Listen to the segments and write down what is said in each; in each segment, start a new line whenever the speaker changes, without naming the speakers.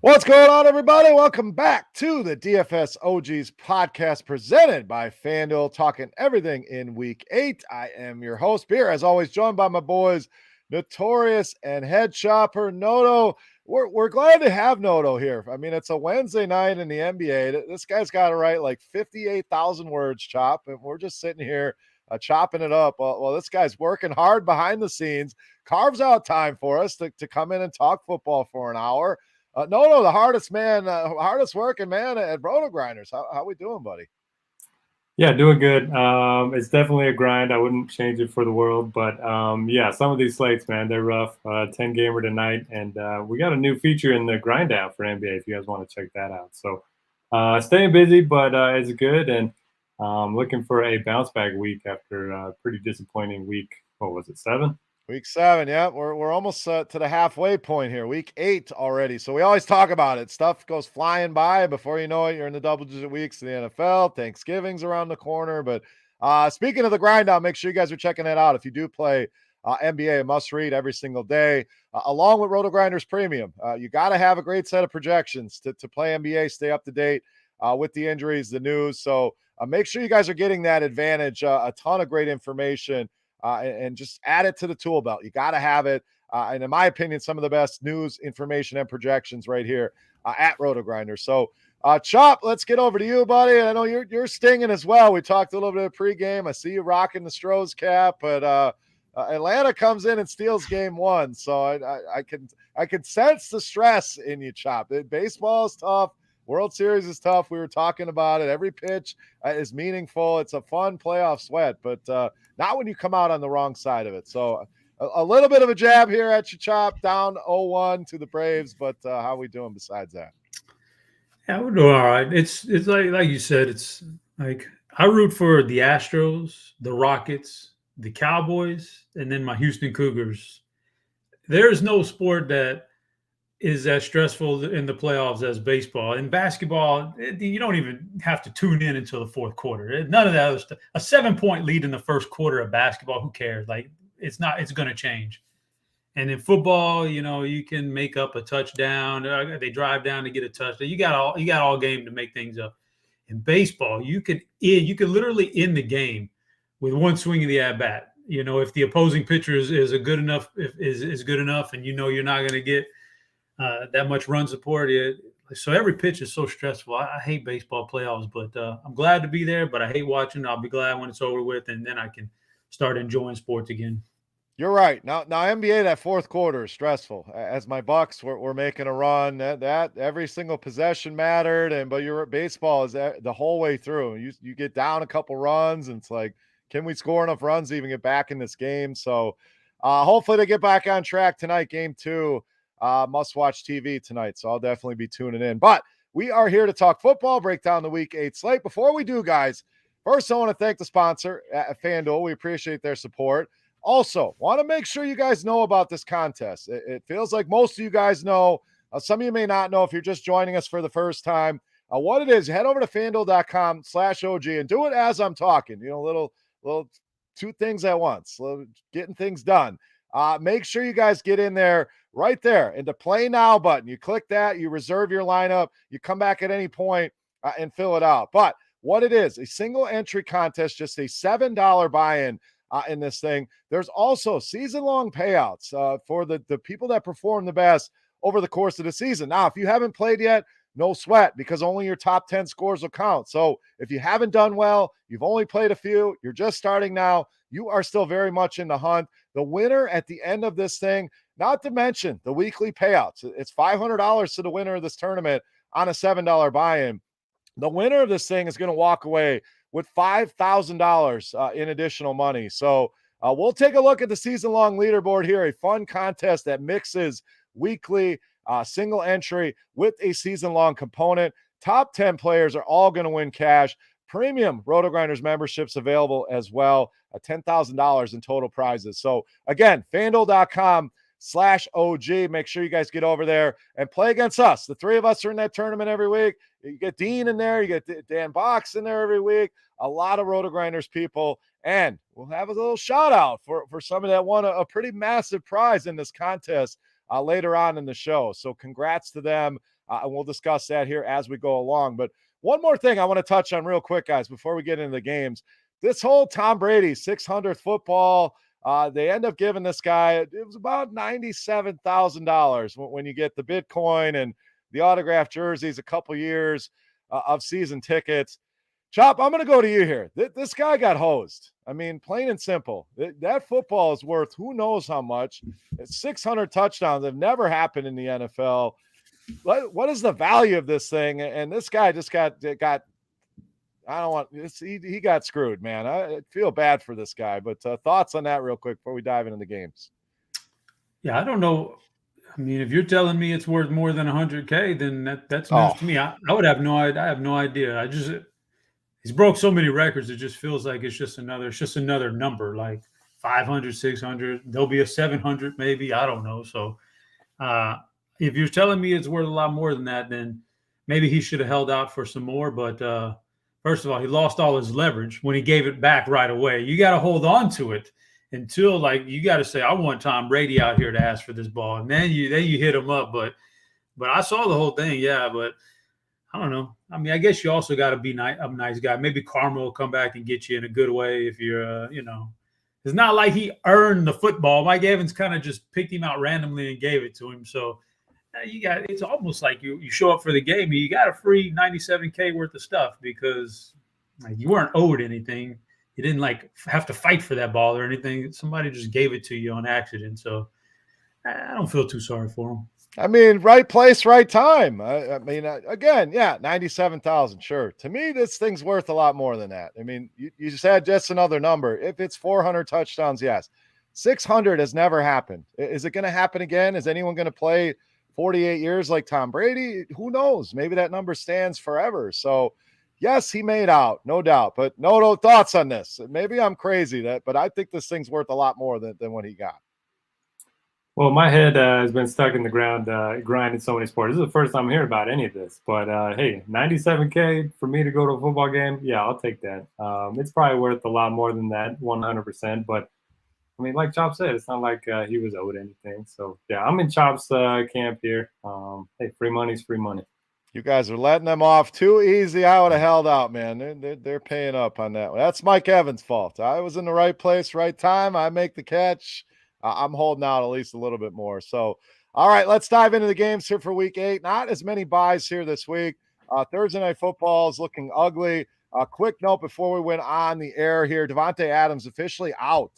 What's going on, everybody? Welcome back to the DFS OGs podcast presented by FanDuel, talking everything in week 8. I am your host, Beer, as always, joined by my boys, Notorious and Head Chopper Noto. We're glad to have Noto here. I mean, it's a Wednesday night in the NBA. This guy's got to write like 58,000 words, Chop, and we're just sitting here chopping it up. Well, this guy's working hard behind the scenes, carves out time for us to come in and talk football for an hour. No, the hardest working man at Rotogrinders. How we doing, buddy?
Yeah, doing good. It's definitely a grind. I wouldn't change it for the world, but yeah, some of these slates, man, they're rough. 10 gamer tonight, and we got a new feature in the grind down for NBA if you guys want to check that out. So staying busy, but it's good, and looking for a bounce back week after a pretty disappointing week. What was it, 7?
Week 7, yeah. We're almost to the halfway point here. Week 8 already. So we always talk about it. Stuff goes flying by. Before you know it, you're in the double-digit weeks in the NFL. Thanksgiving's around the corner. But speaking of the grind down, make sure you guys are checking that out. If you do play NBA, a must-read every single day, along with Rotogrinders Premium. You got to have a great set of projections to play NBA, stay up to date with the injuries, the news. So make sure you guys are getting that advantage. A ton of great information. And just add it to the tool belt. You got to have it. And in my opinion, some of the best news, information, and projections right here at Rotogrinders. So, Chop, let's get over to you, buddy. I know you're stinging as well. We talked a little bit of pregame. I see you rocking the Strohs cap, but Atlanta comes in and steals game 1. So I can sense the stress in you, Chop. Baseball is tough. World Series is tough. We were talking about it. Every pitch is meaningful. It's a fun playoff sweat, but not when you come out on the wrong side of it. So a little bit of a jab here at you, Chop, down 0-1 to the Braves, but how are we doing besides that?
Yeah, we're doing all right. It's like you said, it's like I root for the Astros, the Rockets, the Cowboys, and then my Houston Cougars. There is no sport that is as stressful in the playoffs as baseball. In basketball, you don't even have to tune in until the fourth quarter. None of that other stuff. A 7-point lead in the first quarter of basketball, who cares? Like it's going to change. And in football, you can make up a touchdown. They drive down to get a touchdown. You got all game to make things up. In baseball, you could literally end the game with one swing of the at bat. If the opposing pitcher is good enough, is good enough, and you're not going to get that much run support. So every pitch is so stressful. I hate baseball playoffs, but I'm glad to be there. But I hate watching. I'll be glad when it's over with, and then I can start enjoying sports again.
You're right. Now NBA, that fourth quarter is stressful. As my Bucks were making a run, that every single possession mattered, but your baseball is the whole way through. You get down a couple runs, and it's like, can we score enough runs to even get back in this game? So hopefully they get back on track tonight, game 2. Must-watch TV tonight, so I'll definitely be tuning in. But we are here to talk football, break down the Week 8 slate. Before we do, guys, first I want to thank the sponsor at FanDuel. We appreciate their support. Also, want to make sure you guys know about this contest. It feels like most of you guys know. Some of you may not know if you're just joining us for the first time. What it is, head over to FanDuel.com/OG and do it as I'm talking. Little two things at once, getting things done. Make sure you guys get in there right there in the Play Now button. You click that, you reserve your lineup, you come back at any point and fill it out. But what it is, a single entry contest, just a $7 buy-in in this thing. There's also season-long payouts for the people that perform the best over the course of the season. Now, if you haven't played yet, no sweat, because only your top 10 scores will count. So if you haven't done well, you've only played a few, you're just starting now, you are still very much in the hunt. The winner at the end of this thing, not to mention the weekly payouts. It's $500 to the winner of this tournament on a $7 buy-in. The winner of this thing is going to walk away with $5,000 in additional money. So we'll take a look at the season-long leaderboard here, a fun contest that mixes weekly single entry with a season-long component. Top 10 players are all going to win cash. Premium Rotogrinders memberships available as well, $10,000 in total prizes. So again, FanDuel.com/OG. Make sure you guys get over there and play against us. The three of us are in that tournament every week. You get Dean in there. You get Dan Box in there every week. A lot of Rotogrinders people. And we'll have a little shout out for somebody that won a pretty massive prize in this contest later on in the show. So congrats to them. And we'll discuss that here as we go along. But one more thing I want to touch on real quick, guys, before we get into the games. This whole Tom Brady 600th football, they end up giving this guy, it was about $97,000 when you get the Bitcoin and the autographed jerseys, a couple years of season tickets. Chop, I'm going to go to you here. This guy got hosed. I mean, plain and simple. That football is worth who knows how much. It's 600 touchdowns. They've never happened in the NFL. What is the value of this thing? And this guy just got I don't want this. He got screwed, man. I feel bad for this guy. But thoughts on that real quick before we dive into the games.
Yeah, I don't know. I mean, if you're telling me it's worth more than 100K, then that's news to me. I would have no idea. I have no idea. He's broke so many records. It just feels like it's just another number, like 500, 600. There'll be a 700 maybe. I don't know. So if you're telling me it's worth a lot more than that, then maybe he should have held out for some more. But first of all, he lost all his leverage when he gave it back right away. You got to hold on to it until, like, you got to say, I want Tom Brady out here to ask for this ball. And then you hit him up. But I saw the whole thing. Yeah. But I don't know. I mean, I guess you also got to be a nice guy. Maybe karma will come back and get you in a good way if you're, it's not like he earned the football. Mike Evans kind of just picked him out randomly and gave it to him. So it's almost like you show up for the game and you got a free 97K worth of stuff because you weren't owed anything. You didn't have to fight for that ball or anything. Somebody just gave it to you on accident. So I don't feel too sorry for him.
I mean, right place, right time. I mean, again, yeah, 97,000. Sure. To me, this thing's worth a lot more than that. I mean, you said just another number. If it's 400 touchdowns, yes. 600 has never happened. Is it going to happen again? Is anyone going to play 48 years like Tom Brady? Who knows? Maybe that number stands forever. So, yes, he made out, no doubt. But no thoughts on this. Maybe I'm crazy, but I think this thing's worth a lot more than what he got.
Well, my head has been stuck in the ground, grinding so many sports. This is the first time I'm hearing about any of this. But, hey, 97K for me to go to a football game, yeah, I'll take that. It's probably worth a lot more than that, 100%. But, I mean, like Chop said, it's not like he was owed anything. So, yeah, I'm in Chop's camp here. Hey, free money's free money.
You guys are letting them off too easy. I would have held out, man. They're paying up on that one. That's Mike Evans' fault. I was in the right place, right time. I make the catch. I'm holding out at least a little bit more. So, all right, let's dive into the games here for week 8. Not as many buys here this week. Thursday night football is looking ugly. Quick note before we went on the air here, Davante Adams officially out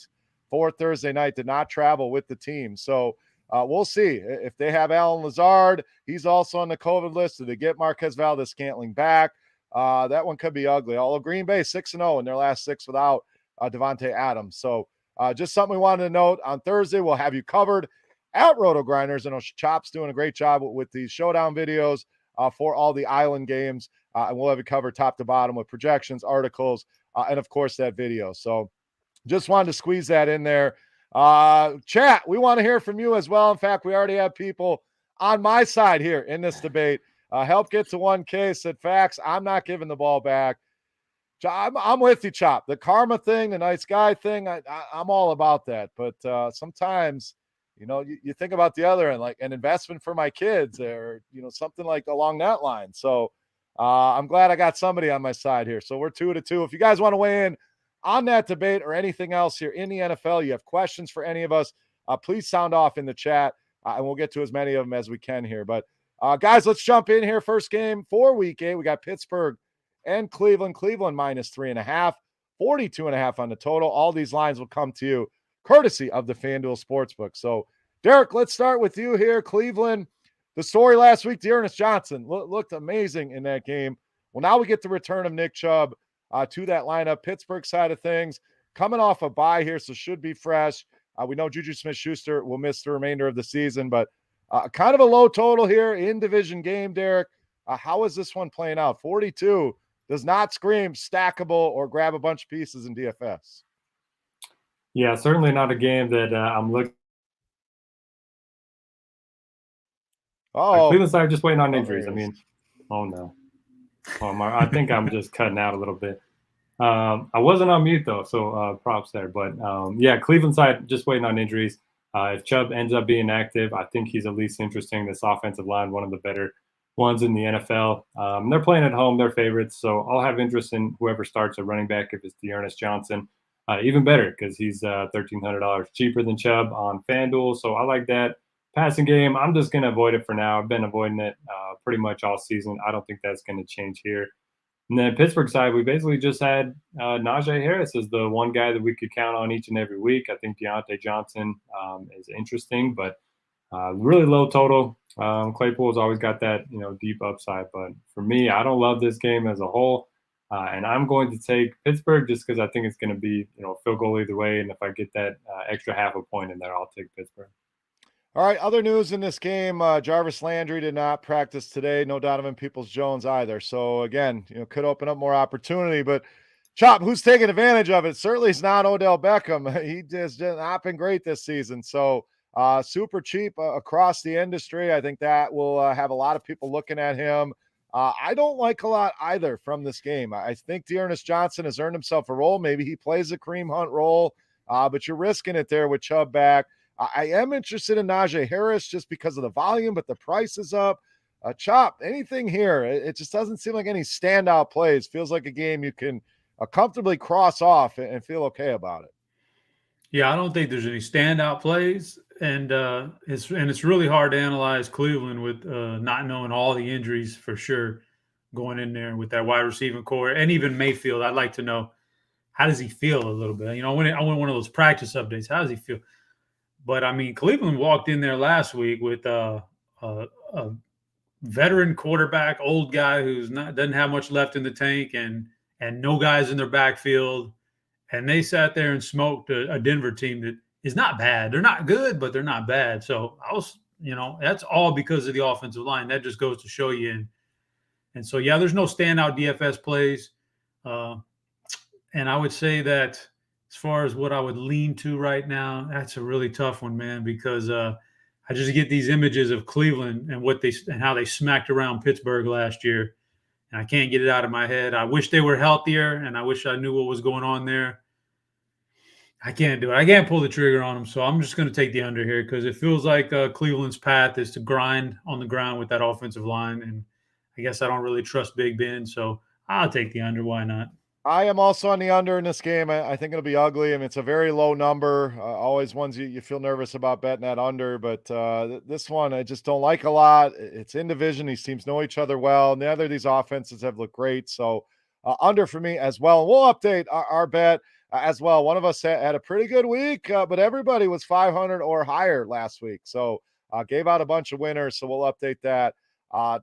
for Thursday night, did not travel with the team. So we'll see if they have Allen Lazard. He's also on the COVID list. Do they get Marquez Valdes-Scantling back? That one could be ugly. Although Green Bay 6-0 in their last 6 without Davante Adams. So just something we wanted to note. On Thursday, we'll have you covered at Rotogrinders. I know Chop's doing a great job with these showdown videos for all the island games. And we'll have you covered top to bottom with projections, articles, and, of course, that video. So just wanted to squeeze that in there. Chat, we want to hear from you as well. In fact, we already have people on my side here in this debate. Help get to 1K, said facts. I'm not giving the ball back. I'm with you, Chop. The karma thing, the nice guy thing, I'm all about that. But sometimes, you think about the other end, like an investment for my kids or, something like along that line. So I'm glad I got somebody on my side here. So we're 2-2. If you guys want to weigh in on that debate or anything else here in the NFL, you have questions for any of us, please sound off in the chat, and we'll get to as many of them as we can here. But, guys, let's jump in here. First game for week 8. We got Pittsburgh and Cleveland. Cleveland -3.5, 42.5 on the total. All these lines will come to you courtesy of the FanDuel Sportsbook. So, Derek, let's start with you here. Cleveland, the story last week, Dearness Johnson looked amazing in that game. Well, now we get the return of Nick Chubb to that lineup. Pittsburgh side of things, coming off a bye here, so should be fresh. We know Juju Smith-Schuster will miss the remainder of the season, but kind of a low total here in division game, Derek. How is this one playing out? 42 does not scream stackable or grab a bunch of pieces in DFS.
Yeah, certainly not a game that I'm looking. Cleveland side just waiting on injuries. I mean, oh no. I think I'm just cutting out a little bit. I wasn't on mute though, so props there. But yeah, Cleveland side just waiting on injuries. If Chubb ends up being active, I think he's at least interesting. This offensive line, one of the better ones in the NFL. They're playing at home, they're favorites, so I'll have interest in whoever starts at running back if it's D'Ernest Johnson. Even better because he's $1,300 cheaper than Chubb on FanDuel, so I like that. Passing game, I'm just going to avoid it for now. I've been avoiding it pretty much all season. I don't think that's going to change here. And then Pittsburgh side, we basically just had Najee Harris as the one guy that we could count on each and every week. I think Deontay Johnson is interesting, but really low total. Claypool's always got that, deep upside. But for me, I don't love this game as a whole. And I'm going to take Pittsburgh just because I think it's going to be, field goal either way. And if I get that extra half a point in there, I'll take Pittsburgh.
All right, other news in this game, Jarvis Landry did not practice today. No Donovan Peoples-Jones either. So, again, could open up more opportunity. But, Chop, who's taking advantage of it? Certainly it's not Odell Beckham. He just not been great this season. So, super cheap across the industry. I think that will have a lot of people looking at him. I don't like a lot either from this game. I think D'Ernest Johnson has earned himself a role. Maybe he plays a Kareem Hunt role, but you're risking it there with Chubb back. I am interested in Najee Harris just because of the volume, but the price is up. Chop, anything here? It just doesn't seem like any standout plays. Feels like a game you can comfortably cross off and feel okay about it.
Yeah, I don't think there's any standout plays, and it's really hard to analyze Cleveland with not knowing all the injuries for sure going in there with that wide receiving core, and even Mayfield. I'd like to know, how does he feel a little bit? I want one of those practice updates. How does he feel? But I mean, Cleveland walked in there last week with a veteran quarterback, old guy doesn't have much left in the tank, and no guys in their backfield. And they sat there and smoked a Denver team that is not bad. They're not good, but they're not bad. So that's all because of the offensive line. That just goes to show you. And so, yeah, there's no standout DFS plays. And I would say that as far as what I would lean to right now, that's a really tough one, man, because I just get these images of Cleveland and how they smacked around Pittsburgh last year. And I can't get it out of my head. I wish they were healthier, and I wish I knew what was going on there. I can't do it. I can't pull the trigger on them, so I'm just going to take the under here because it feels like Cleveland's path is to grind on the ground with that offensive line, and I guess I don't really trust Big Ben, so I'll take the under. Why not?
I am also on the under in this game. I think it'll be ugly. I mean, it's a very low number. Always ones you feel nervous about betting that under, but this one I just don't like a lot. It's in division. These teams know each other well. Neither of these offenses have looked great. So under for me as well. And we'll update our bet as well. One of us had a pretty good week, but everybody was 500 or higher last week. So gave out a bunch of winners. So we'll update that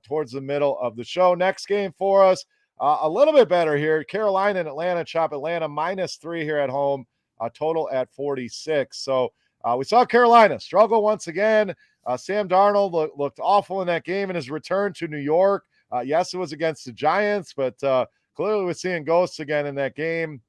towards the middle of the show. Next game for us. A little bit better here. Carolina and Atlanta. Chop Atlanta -3 here at home. Total at 46. So we saw Carolina struggle once again. Sam Darnold looked awful in that game in his return to New York. Yes, it was against the Giants, but clearly we're seeing ghosts again in that game.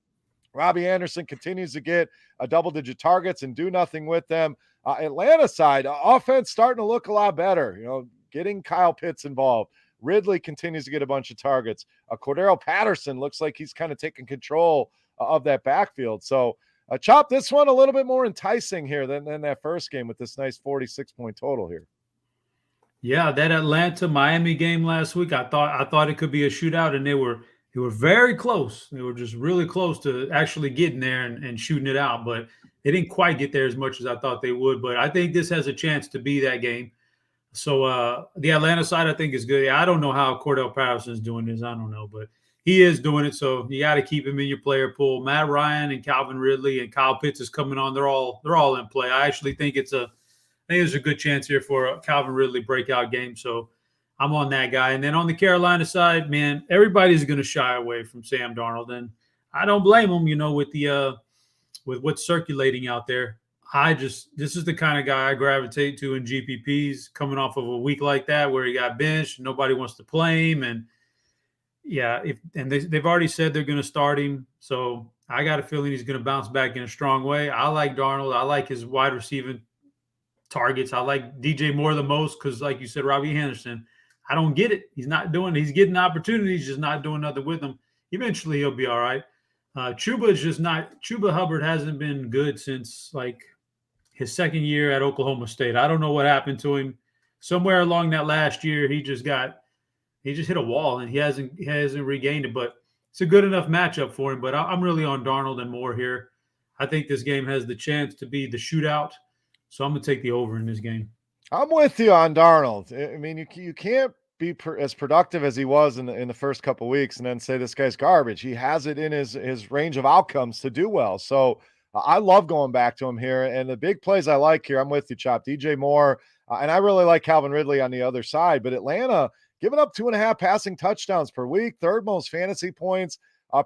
Robbie Anderson continues to get double-digit targets and do nothing with them. Atlanta side, offense starting to look a lot better. Getting Kyle Pitts involved. Ridley continues to get a bunch of targets. Cordero Patterson looks like he's kind of taking control of that backfield. So, Chop, this one a little bit more enticing here than that first game with this nice 46-point total here.
Yeah, that Atlanta-Miami game last week, I thought it could be a shootout, and they were very close. They were just really close to actually getting there and shooting it out, but they didn't quite get there as much as I thought they would. But I think this has a chance to be that game. So the Atlanta side, I think, is good. I don't know how Cordell Patterson is doing this. I don't know, but he is doing it. So you got to keep him in your player pool. Matt Ryan and Calvin Ridley and Kyle Pitts is coming on. They're all in play. I actually think there's a good chance here for a Calvin Ridley breakout game. So I'm on that guy. And then on the Carolina side, man, everybody's going to shy away from Sam Darnold, and I don't blame them. With what's circulating out there. This is the kind of guy I gravitate to in GPPs coming off of a week like that where he got benched, nobody wants to play him. And yeah, they've already said they're going to start him. So I got a feeling he's going to bounce back in a strong way. I like Darnold. I like his wide receiving targets. I like DJ Moore the most because, like you said, Robbie Anderson, I don't get it. He's getting opportunities, just not doing nothing with them. Eventually he'll be all right. Chuba Hubbard hasn't been good since like his second year at Oklahoma State. I don't know what happened to him. Somewhere along that last year, he just got He just hit a wall, and he hasn't regained it. But it's a good enough matchup for him. But I'm really on Darnold and Moore here. I think this game has the chance to be the shootout, so I'm going to take the over in this game.
I'm with you on Darnold. I mean, you can't be as productive as he was in the first couple weeks and then say this guy's garbage. He has it in his range of outcomes to do well. So I love going back to him here. And the big plays I like here, I'm with you, Chop. DJ Moore, and I really like Calvin Ridley on the other side. But Atlanta giving up 2.5 passing touchdowns per week, third most fantasy points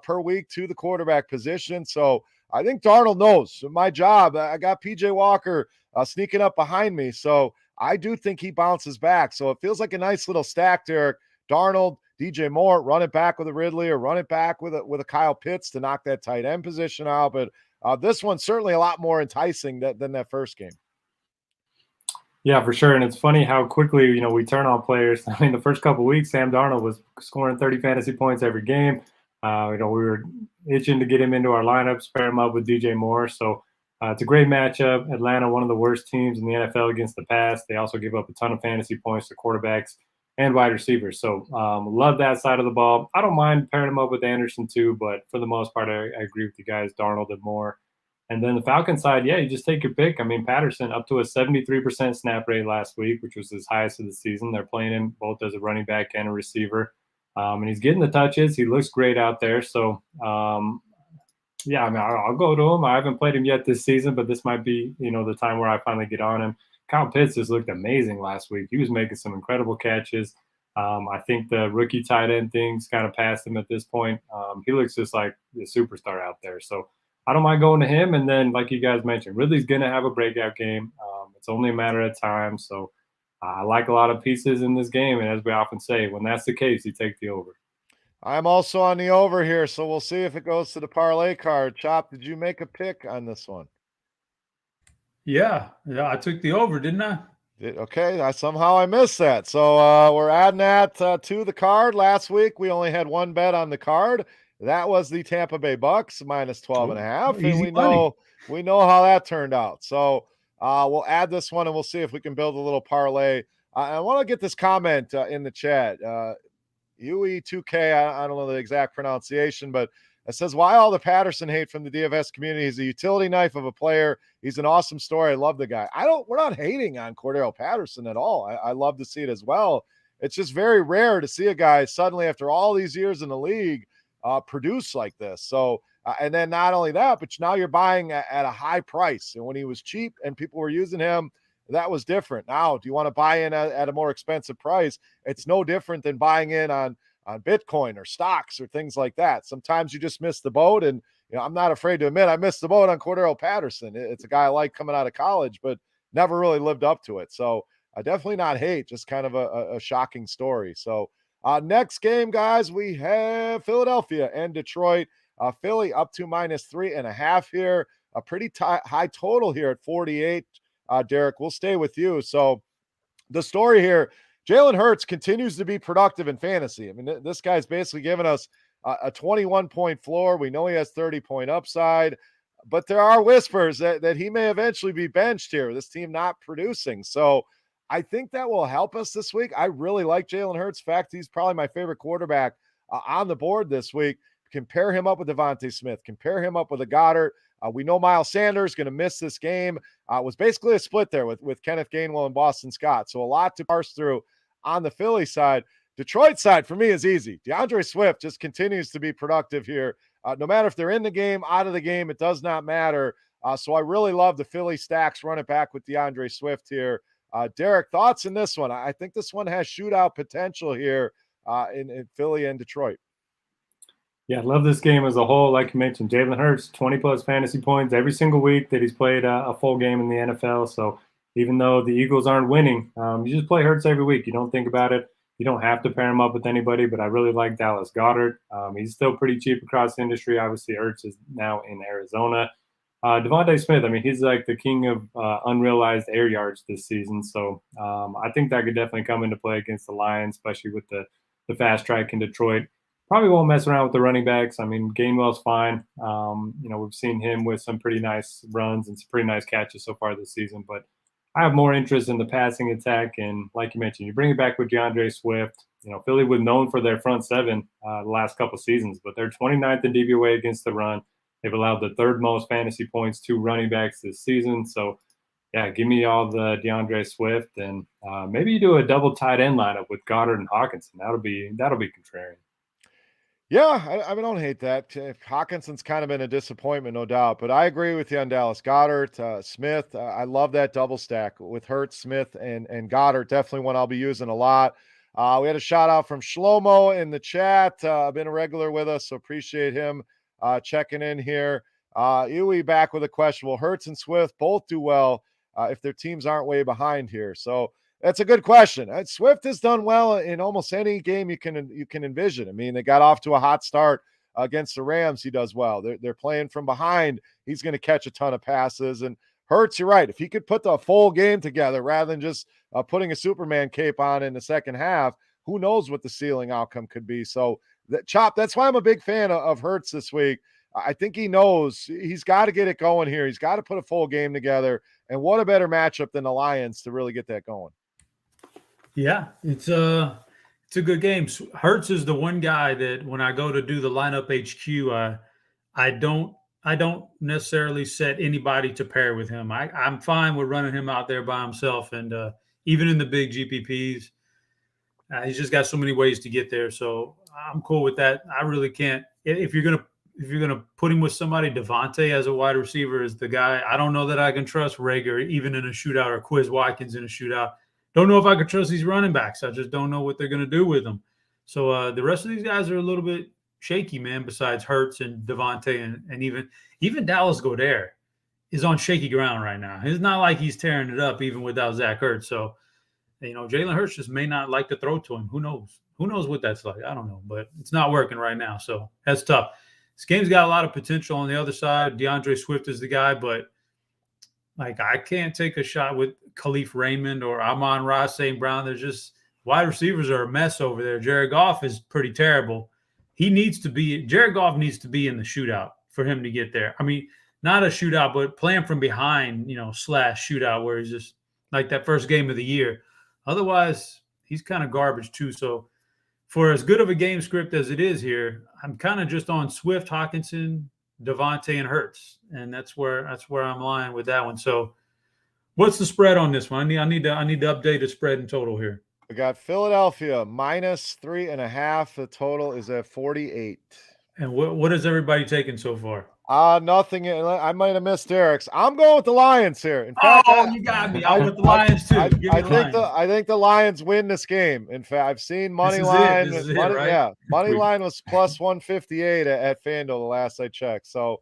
per week to the quarterback position. So I think Darnold knows my job. I got PJ Walker sneaking up behind me. So I do think he bounces back. So it feels like a nice little stack, Derek. Darnold, DJ Moore, run it back with a Ridley or run it back with a Kyle Pitts to knock that tight end position out. But this one's certainly a lot more enticing than that first game.
Yeah, for sure. And it's funny how quickly, we turn on players. I mean, the first couple of weeks, Sam Darnold was scoring 30 fantasy points every game. We were itching to get him into our lineups, pair him up with DJ Moore. So it's a great matchup. Atlanta, one of the worst teams in the NFL against the pass. They also give up a ton of fantasy points to quarterbacks and wide receivers. So love that side of the ball. I don't mind pairing him up with Anderson too, but for the most part, I agree with you guys, Darnold and Moore. And then the Falcons side, yeah, you just take your pick. I mean, Patterson up to a 73% snap rate last week, which was his highest of the season. They're playing him both as a running back and a receiver. And he's getting the touches. He looks great out there. So, yeah, I mean, I'll go to him. I haven't played him yet this season, but this might be, the time where I finally get on him. Kyle Pitts just looked amazing last week. He was making some incredible catches. I think the rookie tight end thing's kind of passed him at this point. He looks just like the superstar out there. So I don't mind going to him. And then, like you guys mentioned, Ridley's going to have a breakout game. It's only a matter of time. So I like a lot of pieces in this game. And as we often say, when that's the case, you take the over.
I'm also on the over here, so we'll see if it goes to the parlay card. Chop, did you make a pick on this one?
Yeah, I took the over, didn't I?
Okay, somehow I missed that. So we're adding that to the card. Last week, we only had one bet on the card. That was the Tampa Bay Bucks minus 12.5. And we know how that turned out. So we'll add this one and we'll see if we can build a little parlay. I want to get this comment in the chat. UE2K, I don't know the exact pronunciation, but it says, why all the Patterson hate from the DFS community? He's a utility knife of a player. He's an awesome story. I love the guy. We're not hating on Cordero Patterson at all. I love to see it as well. It's just very rare to see a guy suddenly after all these years in the league produce like this. So, and then not only that, but now you're buying at a high price. And when he was cheap and people were using him, that was different. Now, do you want to buy in at a more expensive price? It's no different than buying in on Bitcoin or stocks or things like that. Sometimes you just miss the boat. And I'm not afraid to admit I missed the boat on Cordero Patterson. It's a guy I like coming out of college, but never really lived up to it. So I definitely not hate, just kind of a shocking story. So next game, guys, we have Philadelphia and Detroit. Philly up to minus 3.5 here. A pretty high total here at 48. Derek, we'll stay with you. So the story here, Jalen Hurts continues to be productive in fantasy. I mean, this guy's basically given us a 21-point floor. We know he has 30-point upside, but there are whispers that he may eventually be benched here, this team not producing. So I think that will help us this week. I really like Jalen Hurts. In fact, he's probably my favorite quarterback on the board this week. Compare him up with Devontae Smith. Compare him up with a Goddard. We know Miles Sanders going to miss this game. It was basically a split there with Kenneth Gainwell and Boston Scott. So a lot to parse through on the Philly side. Detroit side for me is easy. DeAndre Swift just continues to be productive here. No matter if they're in the game, out of the game, it does not matter. So I really love the Philly stacks running back with DeAndre Swift here. Derek, thoughts in this one? I think this one has shootout potential here in Philly and Detroit.
Yeah, I love this game as a whole. Like you mentioned, Jalen Hurts, 20-plus fantasy points every single week that he's played a full game in the NFL. So even though the Eagles aren't winning, you just play Hurts every week. You don't think about it. You don't have to pair him up with anybody, but I really like Dallas Goedert. He's still pretty cheap across the industry. Obviously, Hurts is now in Arizona. Devontae Smith, I mean, he's like the king of unrealized air yards this season. So I think that could definitely come into play against the Lions, especially with the fast track in Detroit. Probably won't mess around with the running backs. I mean, Gainwell's fine. We've seen him with some pretty nice runs and some pretty nice catches so far this season. But I have more interest in the passing attack. And like you mentioned, you bring it back with DeAndre Swift. Philly was known for their front seven the last couple seasons, but they're 29th in DVOA against the run. They've allowed the third most fantasy points to running backs this season. So, yeah, give me all the DeAndre Swift, and maybe you do a double tight end lineup with Goddard and Hawkinson. That'll be contrarian.
Yeah, I don't hate that. Hawkinson's kind of been a disappointment, no doubt, but I agree with you on Dallas. Goddard, Smith, I love that double stack with Hurts, Smith, and Goddard. Definitely one I'll be using a lot. We had a shout out from Shlomo in the chat. Been a regular with us, so appreciate him checking in here. Ewy back with a question. Will Hurts and Swift both do well if their teams aren't way behind here? So that's a good question. Swift has done well in almost any game you can envision. I mean, they got off to a hot start against the Rams. He does well. They're playing from behind. He's going to catch a ton of passes. And Hurts, you're right. If he could put the full game together rather than just putting a Superman cape on in the second half, who knows what the ceiling outcome could be. So that's why I'm a big fan of Hurts this week. I think he knows he's got to get it going here. He's got to put a full game together. And what a better matchup than the Lions to really get that going.
Yeah, it's a good game. Hurts is the one guy that when I go to do the lineup HQ, I don't necessarily set anybody to pair with him. I'm fine with running him out there by himself, and even in the big GPPs, he's just got so many ways to get there. So I'm cool with that. I really can't. If you're gonna put him with somebody, Devontae as a wide receiver is the guy. I don't know that I can trust Rager even in a shootout, or Quiz Watkins in a shootout. Don't know if I could trust these running backs. I just don't know what they're going to do with them. So the rest of these guys are a little bit shaky, man, besides Hurts and Devontae and even Dallas Goedert is on shaky ground right now. It's not like he's tearing it up even without Zach Ertz. So, Jalen Hurts just may not like to throw to him. Who knows? Who knows what that's like? I don't know, but it's not working right now. So that's tough. This game's got a lot of potential on the other side. DeAndre Swift is the guy, but I can't take a shot with Khalif Raymond or Amon-Ra St. Brown. They're just wide receivers are a mess over there. Jared Goff is pretty terrible. Jared Goff needs to be in the shootout for him to get there. I mean, not a shootout, but playing from behind, / shootout where he's just like that first game of the year. Otherwise, he's kind of garbage too. So for as good of a game script as it is here, I'm kind of just on Swift, Hawkinson, Devontae, and Hurts, and that's where I'm lying with that one. So, what's the spread on this one? I need to update the spread in total here.
We got Philadelphia -3.5. The total is at 48.
And what is everybody taking so far?
Nothing. I might have missed Derek's. I'm going with the Lions here. In fact,
you got me. I'm with the Lions too.
I think the Lions win this game. In fact, I've seen money line. Right? Yeah, money line was plus 158 at FanDuel the last I checked. So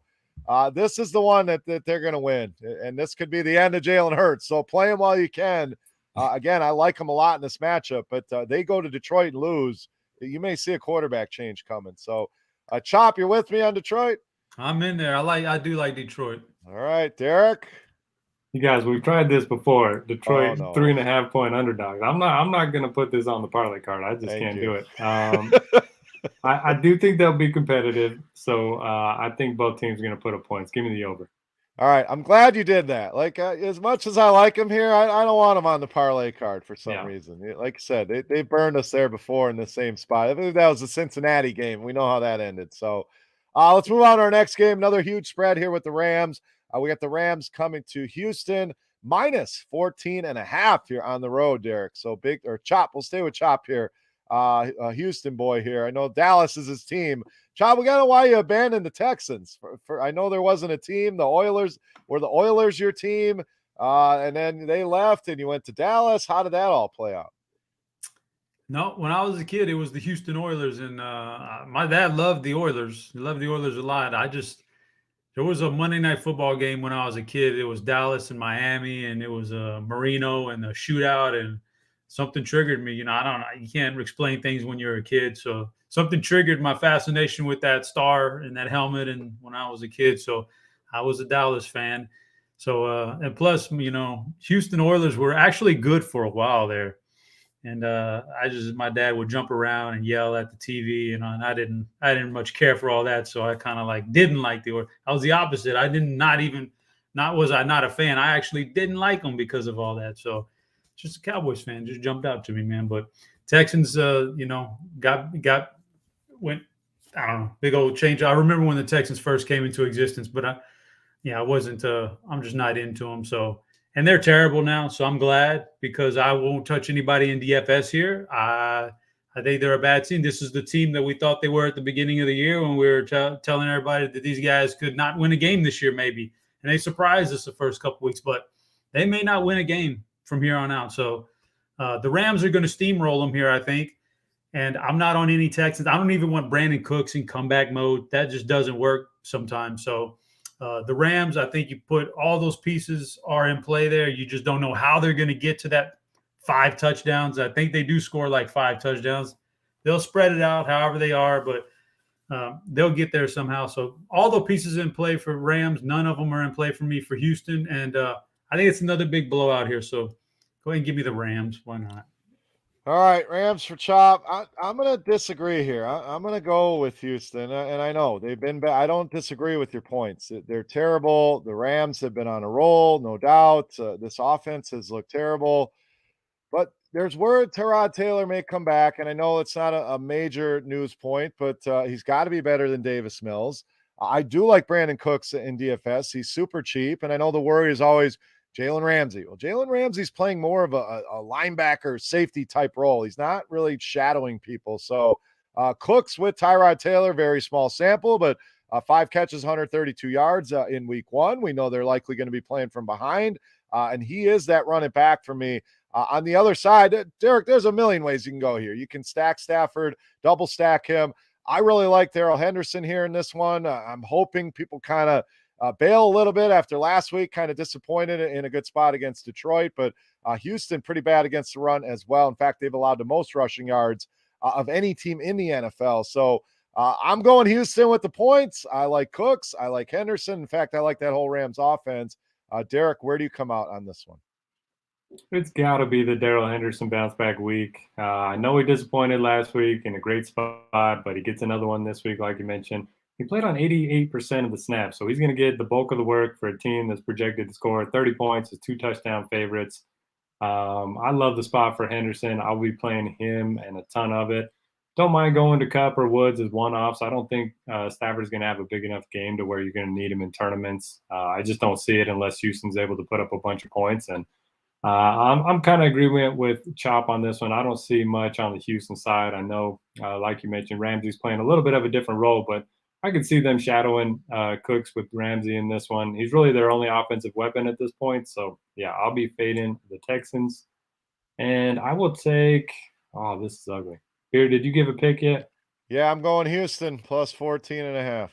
this is the one that they're going to win, and this could be the end of Jalen Hurts. So play him while you can. Again, I like him a lot in this matchup, but they go to Detroit and lose. You may see a quarterback change coming. So, Chop, you're with me on Detroit?
I'm in there. I do like Detroit.
All right, Derek.
You guys, we've tried this before. Detroit 3.5 point underdog. I'm not going to put this on the parlay card. I just can't do it. I do think they'll be competitive. So I think both teams are going to put up points. Give me the over.
All right, I'm glad you did that. As much as I like him here, I don't want him on the parlay card for some reason. Like I said, they burned us there before in the same spot. I think that was the Cincinnati game. We know how that ended. So let's move on to our next game. Another huge spread here with the Rams. We got the Rams coming to Houston -14.5 here on the road, Derek. So Chop. We'll stay with Chop here. Houston boy here. I know Dallas is his team. Chop, we got to know why you abandoned the Texans. I know there wasn't a team. The Oilers your team, and then they left, and you went to Dallas. How did that all play out?
No, when I was a kid, it was the Houston Oilers, and my dad loved the Oilers. He loved the Oilers a lot. There was a Monday Night Football game when I was a kid. It was Dallas and Miami, and it was Marino and the shootout, and something triggered me. I don't know. You can't explain things when you're a kid. So something triggered my fascination with that star and that helmet. And when I was a kid, so I was a Dallas fan. So, and plus, Houston Oilers were actually good for a while there. And my dad would jump around and yell at the TV, and I didn't much care for all that. So I kind of didn't like the Oilers. I was the opposite. I was not a fan. I actually didn't like them because of all that. So just a Cowboys fan just jumped out to me, man. But Texans, went, I don't know, big old change. I remember when the Texans first came into existence, but I wasn't. I'm just not into them. So, and they're terrible now. So I'm glad, because I won't touch anybody in DFS here. I think they're a bad team. This is the team that we thought they were at the beginning of the year when we were telling everybody that these guys could not win a game this year, maybe. And they surprised us the first couple weeks, but they may not win a game from here on out. So the Rams are going to steamroll them here, I think. And I'm not on any Texans. I don't even want Brandon Cooks in comeback mode. That just doesn't work sometimes. So the Rams, I think you put all those pieces are in play there. You just don't know how they're going to get to that 5 touchdowns. I think they do score like 5 touchdowns. They'll spread it out however they are, but they'll get there somehow. So all the pieces in play for Rams, none of them are in play for me for Houston. And I think it's another big blowout here. So go ahead and give me the Rams. Why not?
All right, Rams for Chop. I'm going to disagree here. I'm going to go with Houston, and I know they've been bad. I don't disagree with your points. They're terrible. The Rams have been on a roll, no doubt. This offense has looked terrible. But there's word Tyrod Taylor may come back, and I know it's not a major news point, but he's got to be better than Davis Mills. I do like Brandon Cooks in DFS. He's super cheap, and I know the worry is always Jalen Ramsey. Well, Jalen Ramsey's playing more of a linebacker safety type role. He's not really shadowing people. So Cooks with Tyrod Taylor, very small sample, but 5 catches, 132 yards in week 1. We know they're likely going to be playing from behind, and he is that running back for me. On the other side, Derek, there's a million ways you can go here. You can stack Stafford, double stack him. I really like Darrell Henderson here in this one. I'm hoping people kind of bail a little bit after last week, kind of disappointed in a good spot against Detroit, but Houston pretty bad against the run as well. In fact, they've allowed the most rushing yards of any team in the NFL. So I'm going Houston with the points. I like Cooks. I like Henderson. In fact, I like that whole Rams offense. Derek, where do you come out on this one?
It's got to be the Darrell Henderson bounce back week. I know he disappointed last week in a great spot, but he gets another one this week, like you mentioned. He played on 88% of the snaps, so he's going to get the bulk of the work for a team that's projected to score 30 points as 2 touchdown favorites. I love the spot for Henderson. I'll be playing him and a ton of it. Don't mind going to Kupp or Woods as one-offs. I don't think Stafford's going to have a big enough game to where you're going to need him in tournaments. I just don't see it unless Houston's able to put up a bunch of points. And I'm kind of agreeing with Chop on this one. I don't see much on the Houston side. I know, like you mentioned, Ramsey's playing a little bit of a different role, but I could see them shadowing Cooks with Ramsey in this one. He's really their only offensive weapon at this point. So, yeah, I'll be fading the Texans. And I will take – oh, this is ugly. Here, did you give a pick yet?
Yeah, I'm going Houston plus 14.5.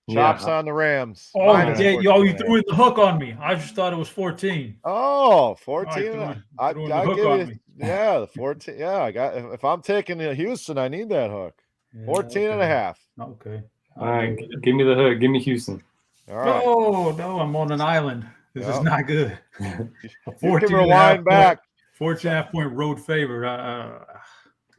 Chops on the Rams.
Oh, yeah, you threw in the hook on me. I just thought it was 14.
Oh, 14.
Right,
I'll give you, yeah, the 14. Yeah, if I'm taking Houston, I need that hook. 14.5.
Okay.
All right, give me the hook. Give me Houston.
All right.
Oh, no, I'm on an island. This is not good.
You can rewind back.
14.5-point road favorite.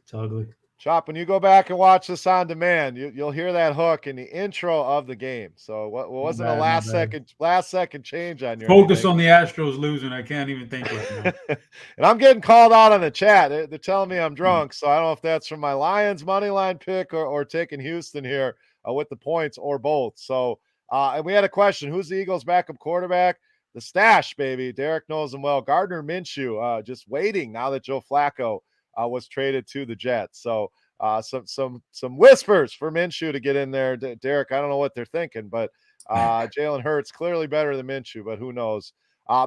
It's ugly.
Chop, when you go back and watch this on demand, you'll hear that hook in the intro of the game. So what wasn't a last second change on your
focus on the Astros losing. I can't even think right now.
And I'm getting called out on the chat. They're telling me I'm drunk. So I don't know if that's from my Lions money line pick or taking Houston here with the points or both. So and we had a question: who's the Eagles' backup quarterback? The stash, baby. Derek knows him well. Gardner Minshew, just waiting now that Joe Flacco was traded to the Jets. So some whispers for Minshew to get in there. Derek, I don't know what they're thinking, but Jalen Hurts clearly better than Minshew, but who knows?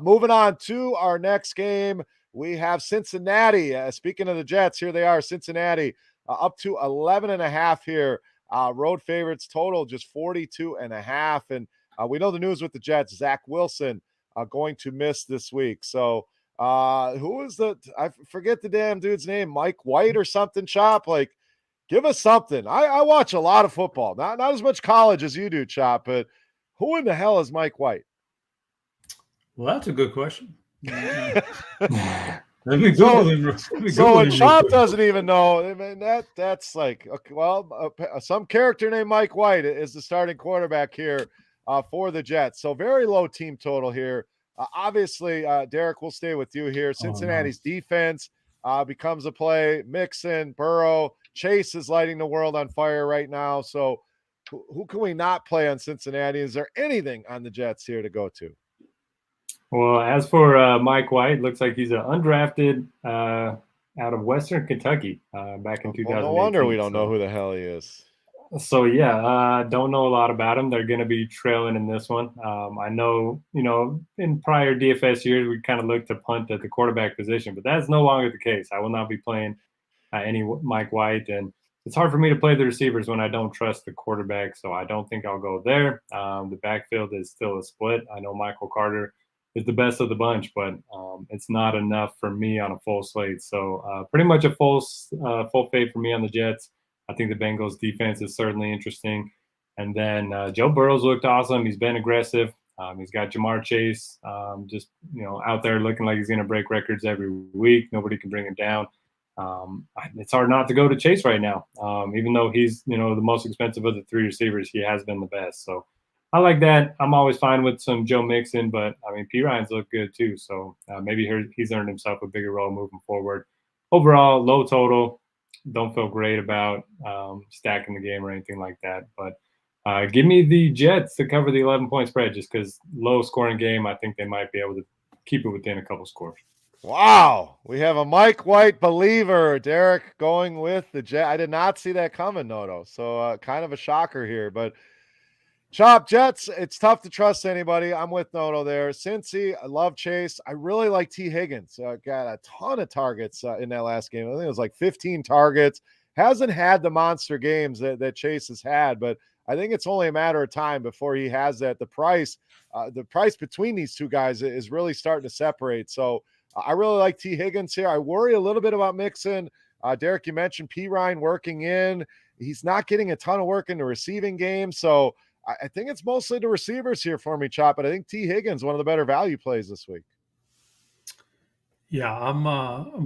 Moving on to our next game, we have Cincinnati. Speaking of the Jets, here they are, Cincinnati, up to 11.5 here. Road favorites total just 42.5. And we know the news with the Jets, Zach Wilson going to miss this week. So who is I forget the damn dude's name, Mike White or something, Chop? Like, give us something. I watch a lot of football, not as much college as you do, Chop, but who in the hell is Mike White?
Well, that's a good question.
So when Chop doesn't even know, I mean, that's like, okay, well, some character named Mike White is the starting quarterback here for the Jets. So very low team total here. Obviously, Derek, we'll stay with you here. Cincinnati's defense becomes a play. Mixon, Burrow, Chase is lighting the world on fire right now. So who can we not play on Cincinnati? Is there anything on the Jets here to go to?
Well, as for Mike White, looks like he's an undrafted out of Western Kentucky back in 2018.
Well, no wonder we don't know who the hell he is.
So yeah, don't know a lot about them. They're going to be trailing in this one. I know, in prior DFS years, we kind of looked to punt at the quarterback position, but that's no longer the case. I will not be playing any Mike White, and it's hard for me to play the receivers when I don't trust the quarterback. So I don't think I'll go there. The backfield is still a split. I know Michael Carter is the best of the bunch, but it's not enough for me on a full slate. So pretty much a full fade for me on the Jets. I think the Bengals defense is certainly interesting. And then Joe Burrow's looked awesome. He's been aggressive. He's got Jamar Chase just, out there looking like he's going to break records every week. Nobody can bring him down. It's hard not to go to Chase right now. Even though he's, the most expensive of the three receivers, he has been the best. So I like that. I'm always fine with some Joe Mixon, but P. Ryan's looked good too. So maybe he's earned himself a bigger role moving forward. Overall, low total. Don't feel great about stacking the game or anything like that. But give me the Jets to cover the 11-point spread just because low scoring game. I think they might be able to keep it within a couple scores.
Wow. We have a Mike White believer. Derek going with the Jets. I did not see that coming, Noto. So kind of a shocker here. But Chop, Jets, it's tough to trust anybody. I'm with Noto there. Cincy, I love Chase. I really like T. Higgins. Got a ton of targets in that last game. I think it was like 15 targets. Hasn't had the monster games that Chase has had, but I think it's only a matter of time before he has that. The price between these two guys is really starting to separate. So I really like T. Higgins here. I worry a little bit about Mixon. Derek, you mentioned P. Ryan working in. He's not getting a ton of work in the receiving game. So I think it's mostly the receivers here for me, Chop, but I think T. Higgins, one of the better value plays this week.
Yeah, I'm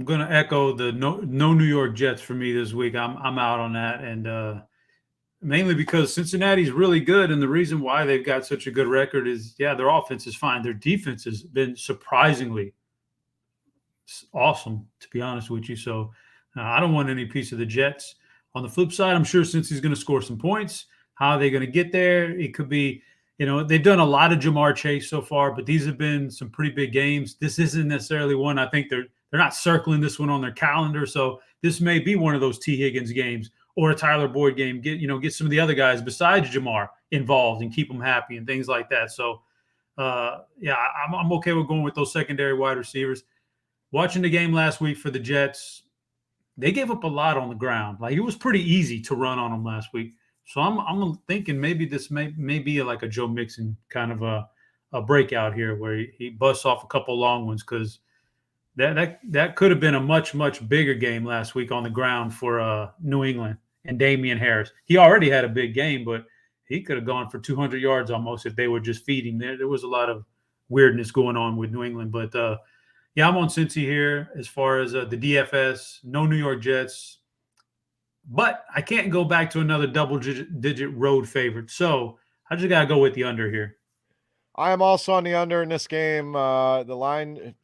going to echo the no New York Jets for me this week. I'm out on that, and mainly because Cincinnati's really good, and the reason why they've got such a good record is, their offense is fine. Their defense has been surprisingly awesome, to be honest with you. So I don't want any piece of the Jets. On the flip side, I'm sure Cincy's going to score some points. How are they going to get there? It could be, they've done a lot of Jamar Chase so far, but these have been some pretty big games. This isn't necessarily one. I think they're not circling this one on their calendar. So this may be one of those T. Higgins games or a Tyler Boyd game. Get some of the other guys besides Jamar involved and keep them happy and things like that. So, I'm okay with going with those secondary wide receivers. Watching the game last week for the Jets, they gave up a lot on the ground. Like, it was pretty easy to run on them last week. So I'm thinking maybe this may be like a Joe Mixon kind of a breakout here where he busts off a couple long ones, because that could have been a much, much bigger game last week on the ground for New England and Damian Harris. He already had a big game, but he could have gone for 200 yards almost if they would just feed him. There was a lot of weirdness going on with New England. But, I'm on Cincy here as far as the DFS. No New York Jets. But I can't go back to another double-digit road favorite. So I just got to go with the under here.
I am also on the under in this game. The line,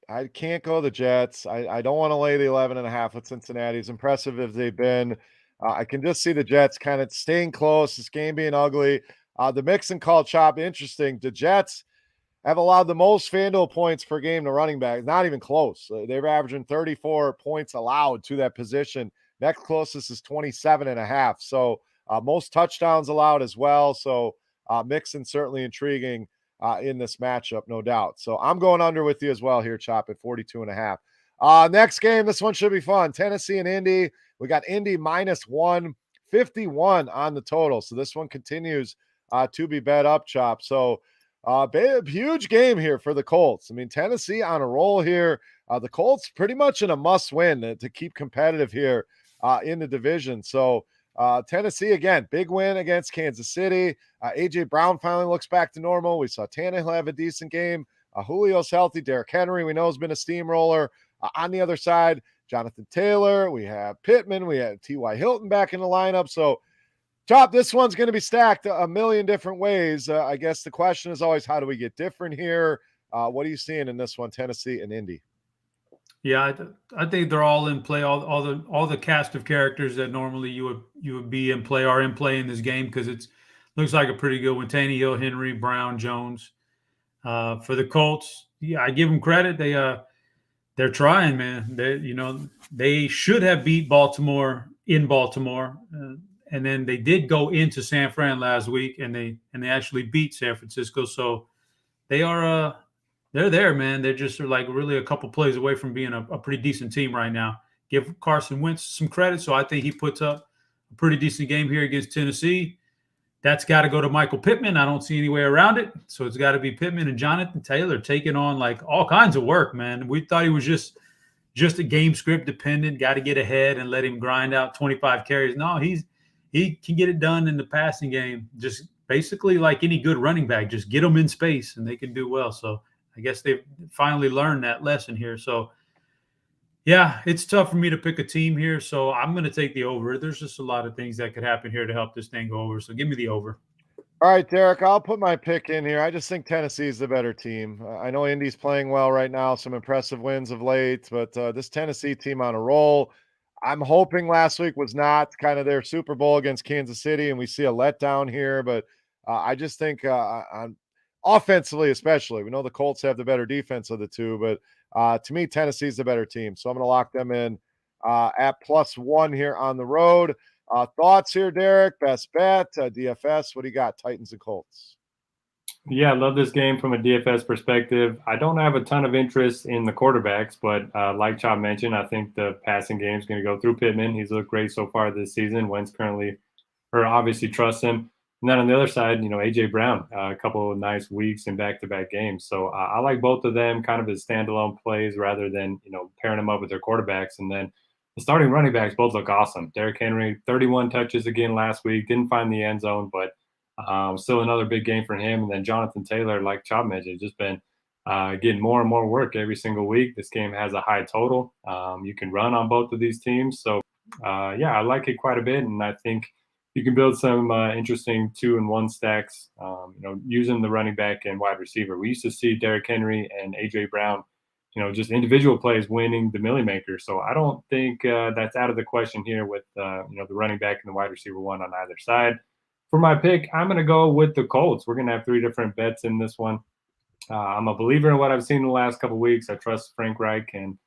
I can't go the Jets. I don't want to lay the 11.5 with Cincinnati. As impressive as they've been, I can just see the Jets kind of staying close, this game being ugly. The Mixon call, Chop, interesting. The Jets have allowed the most FanDuel points per game to running back. Not even close. They're averaging 34 points allowed to that position. Next closest is 27.5. So most touchdowns allowed as well. So Mixon certainly intriguing in this matchup, no doubt. So I'm going under with you as well here, Chop, at 42.5. Next game, this one should be fun. Tennessee and Indy. We got Indy minus 151 on the total. So this one continues to be bet up, Chop. So huge game here for the Colts. Tennessee on a roll here. The Colts pretty much in a must-win to keep competitive here in the division. So Tennessee, again, big win against Kansas City. A.J. Brown finally looks back to normal. We saw Tannehill have a decent game. Julio's healthy. Derrick Henry, we know, has been a steamroller. On the other side, Jonathan Taylor. We have Pittman. We have T.Y. Hilton back in the lineup. So, Chop, this one's going to be stacked a million different ways. I guess the question is always, how do we get different here? What are you seeing in this one, Tennessee and Indy?
Yeah, I think they're all in play. All the cast of characters that normally you would be in play are in play in this game because it's looks like a pretty good one. Tannehill, Henry, Brown, Jones. For the Colts, yeah, I give them credit. They're trying, man. They should have beat Baltimore in Baltimore, and then they did go into San Fran last week, and they actually beat San Francisco. So they are they're there, man. They're just like really a couple plays away from being a pretty decent team right now. Give Carson Wentz some credit, so I think he puts up a pretty decent game here against Tennessee. That's got to go to Michael Pittman. I don't see any way around it. So it's got to be Pittman and Jonathan Taylor taking on like all kinds of work, man. We thought he was just a game script dependent, got to get ahead and let him grind out 25 carries. No, he can get it done in the passing game. Just basically like any good running back, just get them in space and they can do well. So I guess they've finally learned that lesson here. So yeah, it's tough for me to pick a team here. So I'm going to take the over. There's just a lot of things that could happen here to help this thing go over. So give me the over.
All right, Derek, I'll put my pick in here. I just think Tennessee is the better team. I know Indy's playing well right now, some impressive wins of late, but this Tennessee team on a roll. I'm hoping last week was not kind of their Super Bowl against Kansas City, and we see a letdown here. But I just think on offensively, especially, we know the Colts have the better defense of the two, but to me, Tennessee's the better team. So I'm going to lock them in at +1 here on the road. Thoughts here, Derek? Best bet, DFS. What do you got? Titans and Colts.
Yeah, I love this game from a DFS perspective. I don't have a ton of interest in the quarterbacks, but like Chop mentioned, I think the passing game is going to go through Pittman. He's looked great so far this season. Wentz currently, or obviously trusts him. And then on the other side, A.J. Brown, a couple of nice weeks in back-to-back games. So I like both of them kind of as standalone plays rather than, pairing them up with their quarterbacks. And then the starting running backs both look awesome. Derrick Henry, 31 touches again last week, didn't find the end zone, but still another big game for him. And then Jonathan Taylor, like Chop mentioned, just been getting more and more work every single week. This game has a high total. You can run on both of these teams. So, yeah, I like it quite a bit. And I think you can build some interesting 2-and-1 stacks, using the running back and wide receiver. We used to see Derrick Henry and A.J. Brown, just individual plays winning the Millie Maker. So I don't think that's out of the question here with, the running back and the wide receiver one on either side. For my pick, I'm going to go with the Colts. We're going to have 3 different bets in this one. I'm a believer in what I've seen in the last couple of weeks. I trust Frank Reich. And,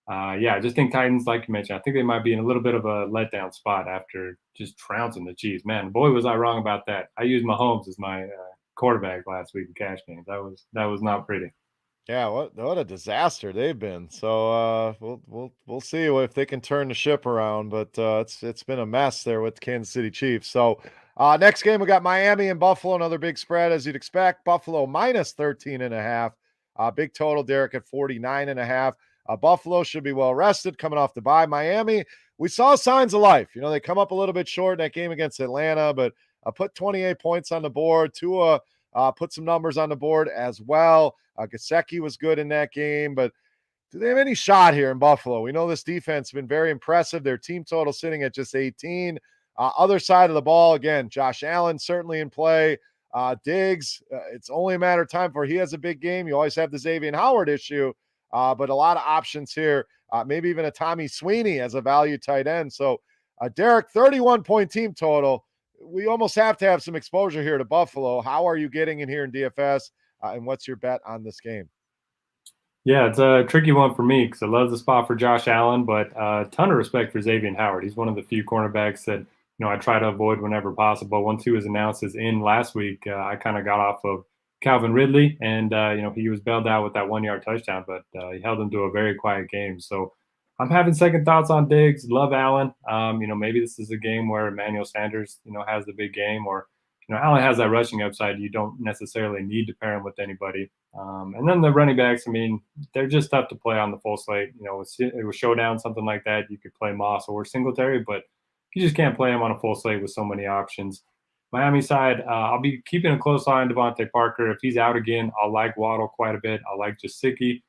yeah, I just think Titans, like you mentioned, I think they might be in a little bit of a letdown spot after just trouncing the Chiefs. Man, boy, was I wrong about that. I used Mahomes as my quarterback last week in cash games. That was not pretty.
Yeah, what a disaster they've been. So we'll see if they can turn the ship around. But it's been a mess there with the Kansas City Chiefs. So next game we got Miami and Buffalo, another big spread as you'd expect. Buffalo -13.5. Big total, Derek, at 49.5. Buffalo should be well rested coming off the bye. Miami, we saw signs of life. They come up a little bit short in that game against Atlanta, but put 28 points on the board. Tua put some numbers on the board as well. Gesicki was good in that game, but do they have any shot here in Buffalo? We know this defense has been very impressive. Their team total sitting at just 18. Other side of the ball, again, Josh Allen certainly in play. Diggs, it's only a matter of time before he has a big game. You always have the Xavier Howard issue, but a lot of options here. Maybe even a Tommy Sweeney as a value tight end. So, Derek, 31-point team total. We almost have to have some exposure here to Buffalo. How are you getting in here in DFS? And what's your bet on this game?
Yeah, it's a tricky one for me because I love the spot for Josh Allen, but a ton of respect for Xavier Howard. He's one of the few cornerbacks that I try to avoid whenever possible. Once he was announced as in last week, I kind of got off of Calvin Ridley, and he was bailed out with that 1-yard touchdown, but he held him to a very quiet game. So I'm having second thoughts on Diggs. Love Allen. Maybe this is a game where Emmanuel Sanders, has the big game, or Allen has that rushing upside. You don't necessarily need to pair him with anybody. And then the running backs, they're just tough to play on the full slate. It was showdown, something like that. You could play Moss or Singletary, but you just can't play him on a full slate with so many options. Miami side, I'll be keeping a close eye on Devontae Parker. If he's out again, I'll like Waddle quite a bit. I like Gesicki.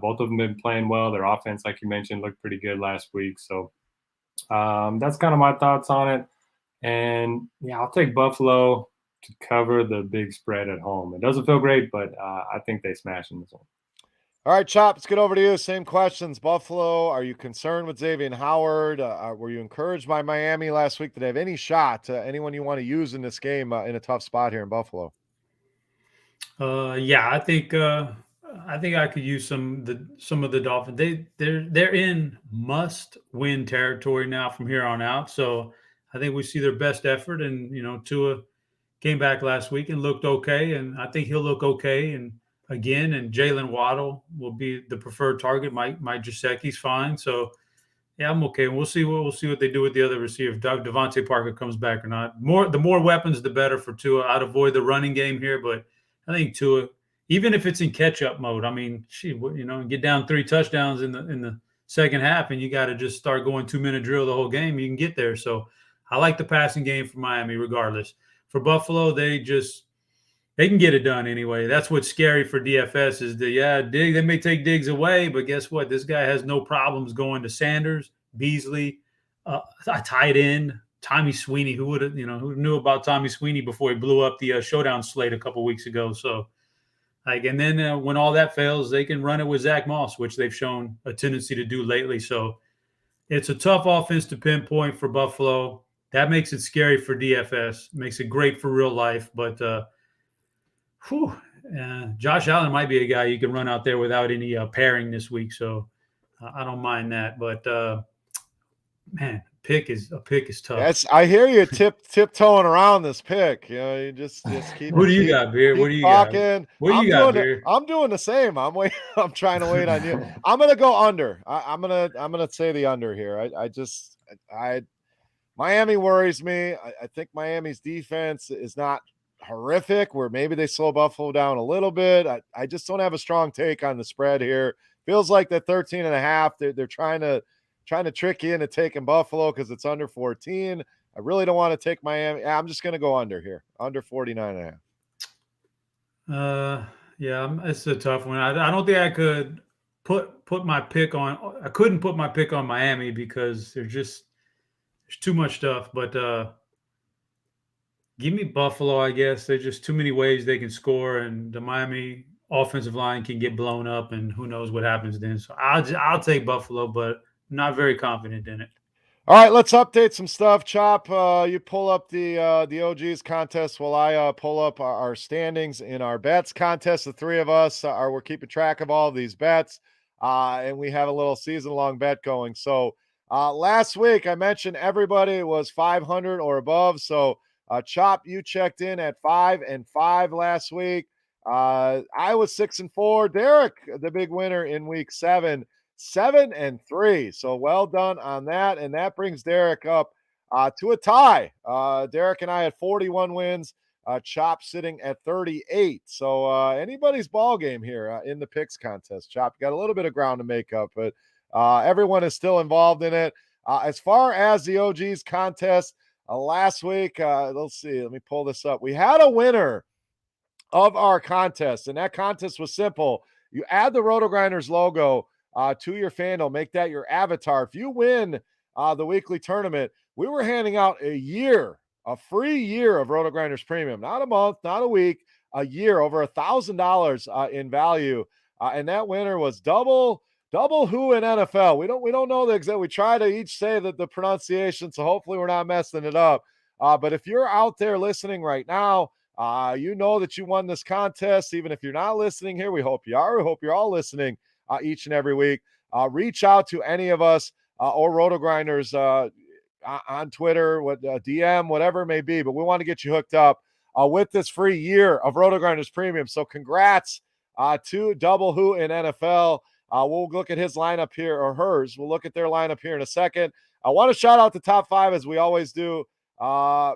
Both of them have been playing well. Their offense, like you mentioned, looked pretty good last week. So that's kind of my thoughts on it. And, yeah, I'll take Buffalo to cover the big spread at home. It doesn't feel great, but I think they smash in this one.
All right, Chop, let's get over to you. Same questions. Buffalo, are you concerned with Xavier Howard? Were you encouraged by Miami last week? Did they have any shot? Anyone you want to use in this game in a tough spot here in Buffalo?
Yeah, I think I could use some of the Dolphins. They're in must win territory now from here on out. So I think we see their best effort. And Tua came back last week and looked okay, and I think he'll look okay. And again, and Jalen Waddle will be the preferred target. Mike Gesicki's fine. So yeah, I'm okay. We'll see what they do with the other receiver. If Devontae Parker comes back or not. The more weapons, the better for Tua. I'd avoid the running game here, but I think Tua, even if it's in catch-up mode, I mean, get down 3 touchdowns in the second half, and you got to just start going 2-minute drill the whole game. You can get there. So I like the passing game for Miami, regardless. For Buffalo, they can get it done anyway. That's what's scary for DFS is they may take Diggs away, but guess what? This guy has no problems going to Sanders, Beasley, a tight end, Tommy Sweeney. Who knew about Tommy Sweeney before he blew up the showdown slate a couple weeks ago? So, and then when all that fails, they can run it with Zach Moss, which they've shown a tendency to do lately. So it's a tough offense to pinpoint for Buffalo. That makes it scary for DFS. Makes it great for real life, but Josh Allen might be a guy you can run out there without any pairing this week, so I don't mind that. But man, pick is tough.
Yes, I hear you tiptoeing around this pick. You just keep.
Who do you got, Beer? What do you
talking.
got? What do you got, Beer?
I'm doing the same. I'm waiting. I'm trying to wait on you. I'm gonna go under. I'm gonna say the under here. Miami worries me. I think Miami's defense is not horrific, where maybe they slow Buffalo down a little bit. I just don't have a strong take on the spread here. Feels like that 13.5. They're trying to trick you into taking Buffalo because it's under 14. I really don't want to take Miami. I'm just going to go under here, under 49.5.
Yeah, it's a tough one. I don't think I could put my pick on. I couldn't put my pick on Miami because there's too much stuff. But give me Buffalo, I guess. There's just too many ways they can score, and the Miami offensive line can get blown up, and who knows what happens then. So I'll take Buffalo, but not very confident in it.
All right, let's update some stuff. Chop, you pull up the OGs contest while I pull up our standings in our bets contest. The three of us we're keeping track of all of these bets, and we have a little season-long bet going. So last week I mentioned everybody was 500 or above. So Chop, you checked in at 5-5 last week. I was 6-4. Derek, the big winner in week 7. 7-3. So well done on that. And that brings Derek up to a tie. Derek and I had 41 wins. Chop sitting at 38. So anybody's ball game here in the picks contest. Chop, you got a little bit of ground to make up, but everyone is still involved in it. As far as the OGs contest, last week, let's see. Let me pull this up. We had a winner of our contest, and that contest was simple. You add the Rotogrinders logo to your FanDuel, make that your avatar. If you win the weekly tournament, we were handing out a free year of Rotogrinders Premium, not a month, not a week, a year, over $1,000 in value. And that winner was double who in NFL. We don't know the exact. We try to each say that the pronunciation, so hopefully we're not messing it up. But if you're out there listening right now, you know that you won this contest. Even if you're not listening here, we hope you are. We hope you're all listening each and every week. Reach out to any of us or Rotogrinders on Twitter, DM, whatever it may be. But we want to get you hooked up with this free year of Rotogrinders Premium. So congrats to Double Who in NFL. We'll look at his lineup here, or hers. We'll look at their lineup here in a second. I want to shout out the top 5 as we always do. Minia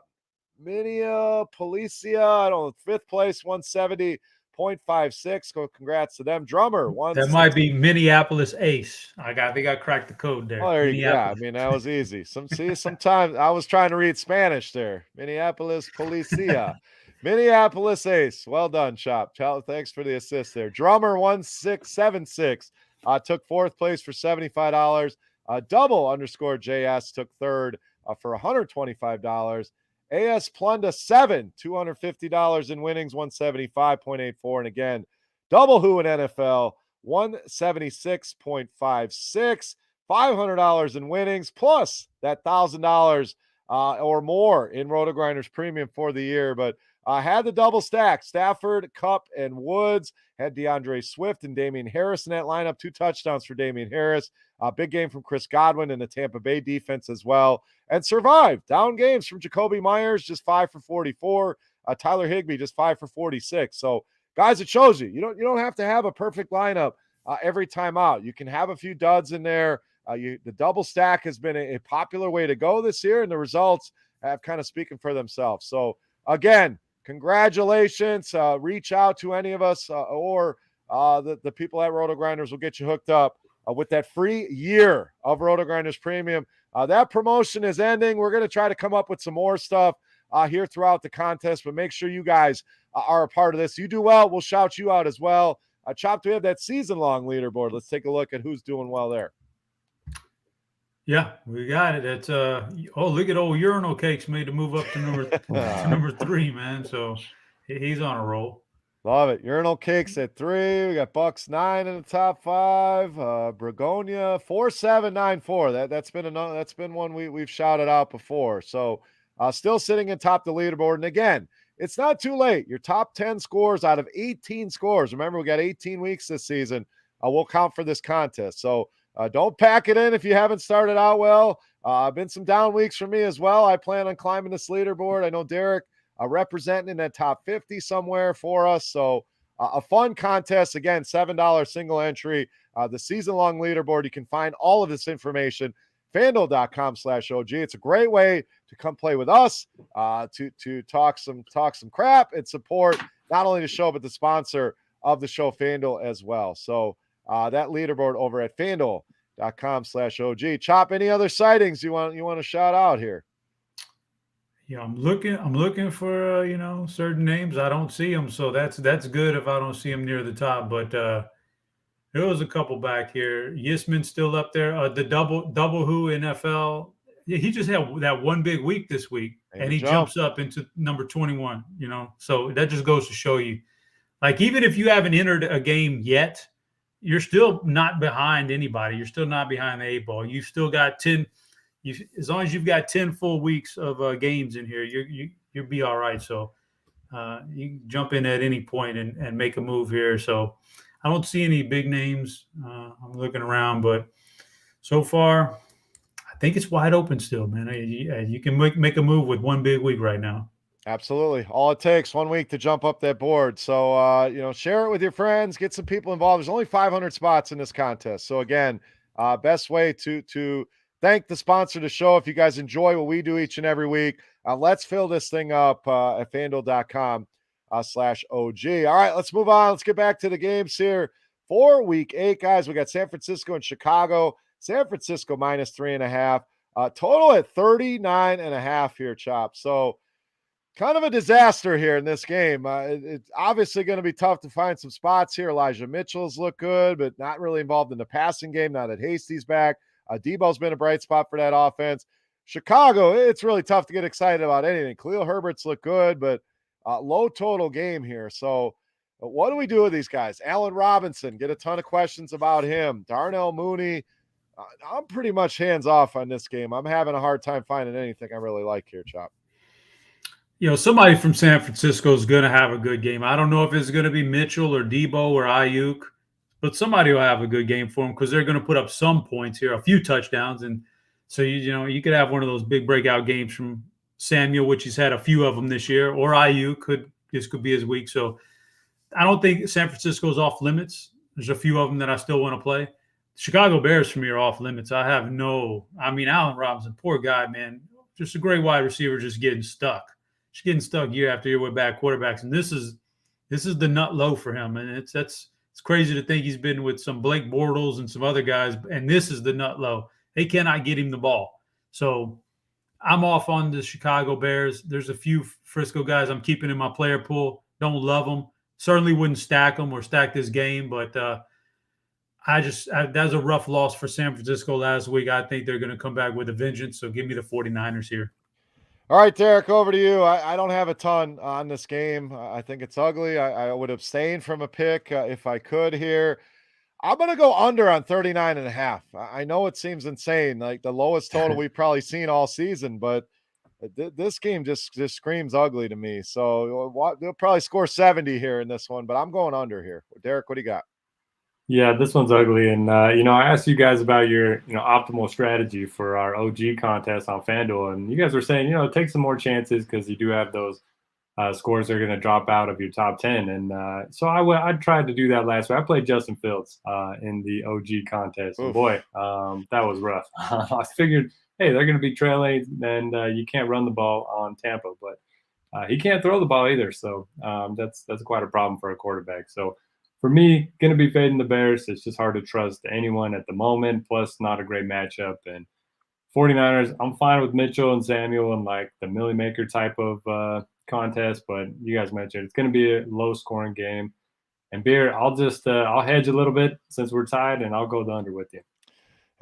Policia, I don't know, 5th place, 170.56. Congrats to them. Drummer,
that might be Minneapolis Ace. I think I cracked the code there.
Oh, there you go. Yeah, I mean, that was easy. Sometimes I was trying to read Spanish there. Minneapolis Policia. Minneapolis Ace. Well done, Chop. Thanks for the assist there. Drummer 1676 took 4th place for $75. Double _ JS took 3rd for $125. AS Plunda 7, $250 in winnings, 175.84. And again, Double Who in NFL 176.56, $500 in winnings, plus that $1,000 or more in Rotogrinders Premium for the year. But had the double stack, Stafford, Kupp, and Woods. Had DeAndre Swift and Damian Harris in that lineup. 2 touchdowns for Damian Harris. Big game from Chris Godwin and the Tampa Bay defense as well. And survived. Down games from Jacoby Myers, just 5 for 44. Tyler Higbee, just 5 for 46. So, guys, it shows you. You don't have to have a perfect lineup every time out. You can have a few duds in there. The double stack has been a popular way to go this year, and the results have kind of speaking for themselves. So, again, congratulations. Reach out to any of us or the people at Rotogrinders will get you hooked up with that free year of Rotogrinders Premium. That promotion is ending. We're going to try to come up with some more stuff here throughout the contest, but make sure you guys are a part of this. You do well, we'll shout you out as well. Chop, we have that season-long leaderboard. Let's take a look at who's doing well there.
Yeah, we got it. It's look at old Urinal Cakes made to move up to number 3, man. So he's on a roll.
Love it. Urinal Cakes at 3. We got Bucks 9 in the top 5. Bregonia 4794. That's been one we've shouted out before. So still sitting in top the leaderboard. And again, it's not too late. Your top 10 scores out of 18 scores. Remember, we got 18 weeks this season. We'll count for this contest. So don't pack it in if you haven't started out well. Been some down weeks for me as well. I plan on climbing this leaderboard. I know Derek representing in that top 50 somewhere for us. So a fun contest. Again, $7 single entry. The season-long leaderboard. You can find all of this information, FanDuel.com/OG. It's a great way to come play with us, to talk some crap and support not only the show, but the sponsor of the show, FanDuel, as well. So that leaderboard over at FanDuel.com/OG. Chop, any other sightings you want to shout out here?
Yeah, I'm looking for certain names. I don't see them, so that's good if I don't see them near the top. But there was a couple back here. Yisman's still up there. The double who NFL. Yeah, he just had that one big week this week, and he jumps up into number 21. So that just goes to show you, like, even if you haven't entered a game yet, you're still not behind anybody. You're still not behind the 8 ball. You've still got 10. As long as you've got 10 full weeks of games in here, you'll be all right. So you can jump in at any point and make a move here. So I don't see any big names. I'm looking around, but so far, I think it's wide open still, man. You can make a move with one big week right now.
Absolutely. All it takes, 1 week to jump up that board. So, share it with your friends, get some people involved. There's only 500 spots in this contest. So again, best way to thank the sponsor of the show. If you guys enjoy what we do each and every week, let's fill this thing up at FanDuel.com/OG. All right, let's move on. Let's get back to the games here for week 8, guys. We got San Francisco and Chicago. San Francisco -3.5. Total at 39.5 here, Chop. So kind of a disaster here in this game. It's obviously going to be tough to find some spots here. Elijah Mitchell's look good, but not really involved in the passing game now that Hasty's back. Debo's been a bright spot for that offense. Chicago, it's really tough to get excited about anything. Khalil Herbert's look good, but low total game here. So what do we do with these guys? Allen Robinson, get a ton of questions about him. Darnell Mooney, I'm pretty much hands off on this game. I'm having a hard time finding anything I really like here, Chop.
Somebody from San Francisco is going to have a good game. I don't know if it's going to be Mitchell or Debo or Ayuk, but somebody will have a good game for them because they're going to put up some points here, a few touchdowns. And so, you could have one of those big breakout games from Samuel, which he's had a few of them this year, or Ayuk this could be his week. So I don't think San Francisco's off limits. There's a few of them that I still want to play. Chicago Bears for me are off limits. Allen Robinson, poor guy, man. Just a great wide receiver, just getting stuck. Just getting stuck year after year with bad quarterbacks. And this is the nut low for him. And it's crazy to think he's been with some Blake Bortles and some other guys, and this is the nut low. They cannot get him the ball. So I'm off on the Chicago Bears. There's a few Frisco guys I'm keeping in my player pool. Don't love them. Certainly wouldn't stack them or stack this game, but that's a rough loss for San Francisco last week. I think they're going to come back with a vengeance, so give me the 49ers here.
All right, Derek, over to you. I don't have a ton on this game. I think it's ugly. I would abstain from a pick if I could here. I'm going to go under on 39.5. I know it seems insane, like the lowest total we've probably seen all season, but this game just screams ugly to me. So they'll probably score 70 here in this one, but I'm going under here. Derek, what do you got?
Yeah, this one's ugly. And, I asked you guys about your, optimal strategy for our OG contest on FanDuel. And you guys were saying, take some more chances because you do have those scores that are going to drop out of your top 10. And so I tried to do that last week. I played Justin Fields in the OG contest. And boy, that was rough. I figured, hey, they're going to be trailing and you can't run the ball on Tampa. But he can't throw the ball either. So that's quite a problem for a quarterback. So for me, going to be fading the Bears. It's just hard to trust anyone at the moment, plus not a great matchup. And 49ers, I'm fine with Mitchell and Samuel and like the Millie Maker type of contest, but you guys mentioned it's going to be a low-scoring game. And Beer, I'll just I'll hedge a little bit since we're tied, and I'll go the under with you.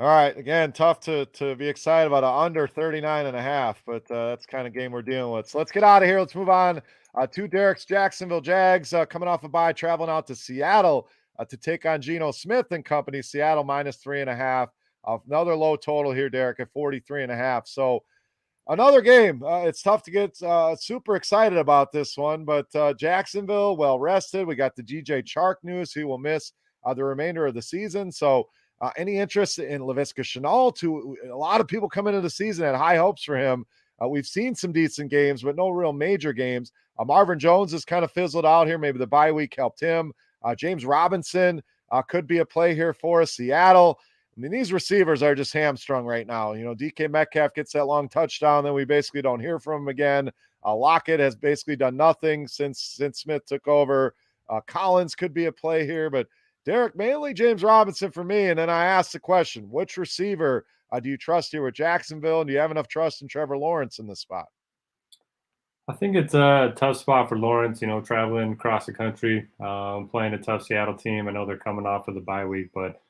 All right. Again, tough to be excited about an under 39.5, but that's the kind of game we're dealing with. So let's get out of here. Let's move on to Derek's Jacksonville Jags coming off a bye, traveling out to Seattle to take on Geno Smith and company. Seattle -3.5. Another low total here, Derek, at 43.5. So another game. It's tough to get super excited about this one, but Jacksonville, well rested. We got the DJ Chark news. He will miss the remainder of the season. So any interest in Laviska Shenault? A lot of people come into the season had high hopes for him. We've seen some decent games, but no real major games. Marvin Jones has kind of fizzled out here. Maybe the bye week helped him. James Robinson could be a play here for us. Seattle. I mean, these receivers are just hamstrung right now. DK Metcalf gets that long touchdown, then we basically don't hear from him again. Lockett has basically done nothing since Smith took over. Collins could be a play here, but Derek, mainly James Robinson for me. And then I asked the question, which receiver do you trust here with Jacksonville? And do you have enough trust in Trevor Lawrence in this spot?
I think it's a tough spot for Lawrence, traveling across the country, playing a tough Seattle team. I know they're coming off of the bye week, but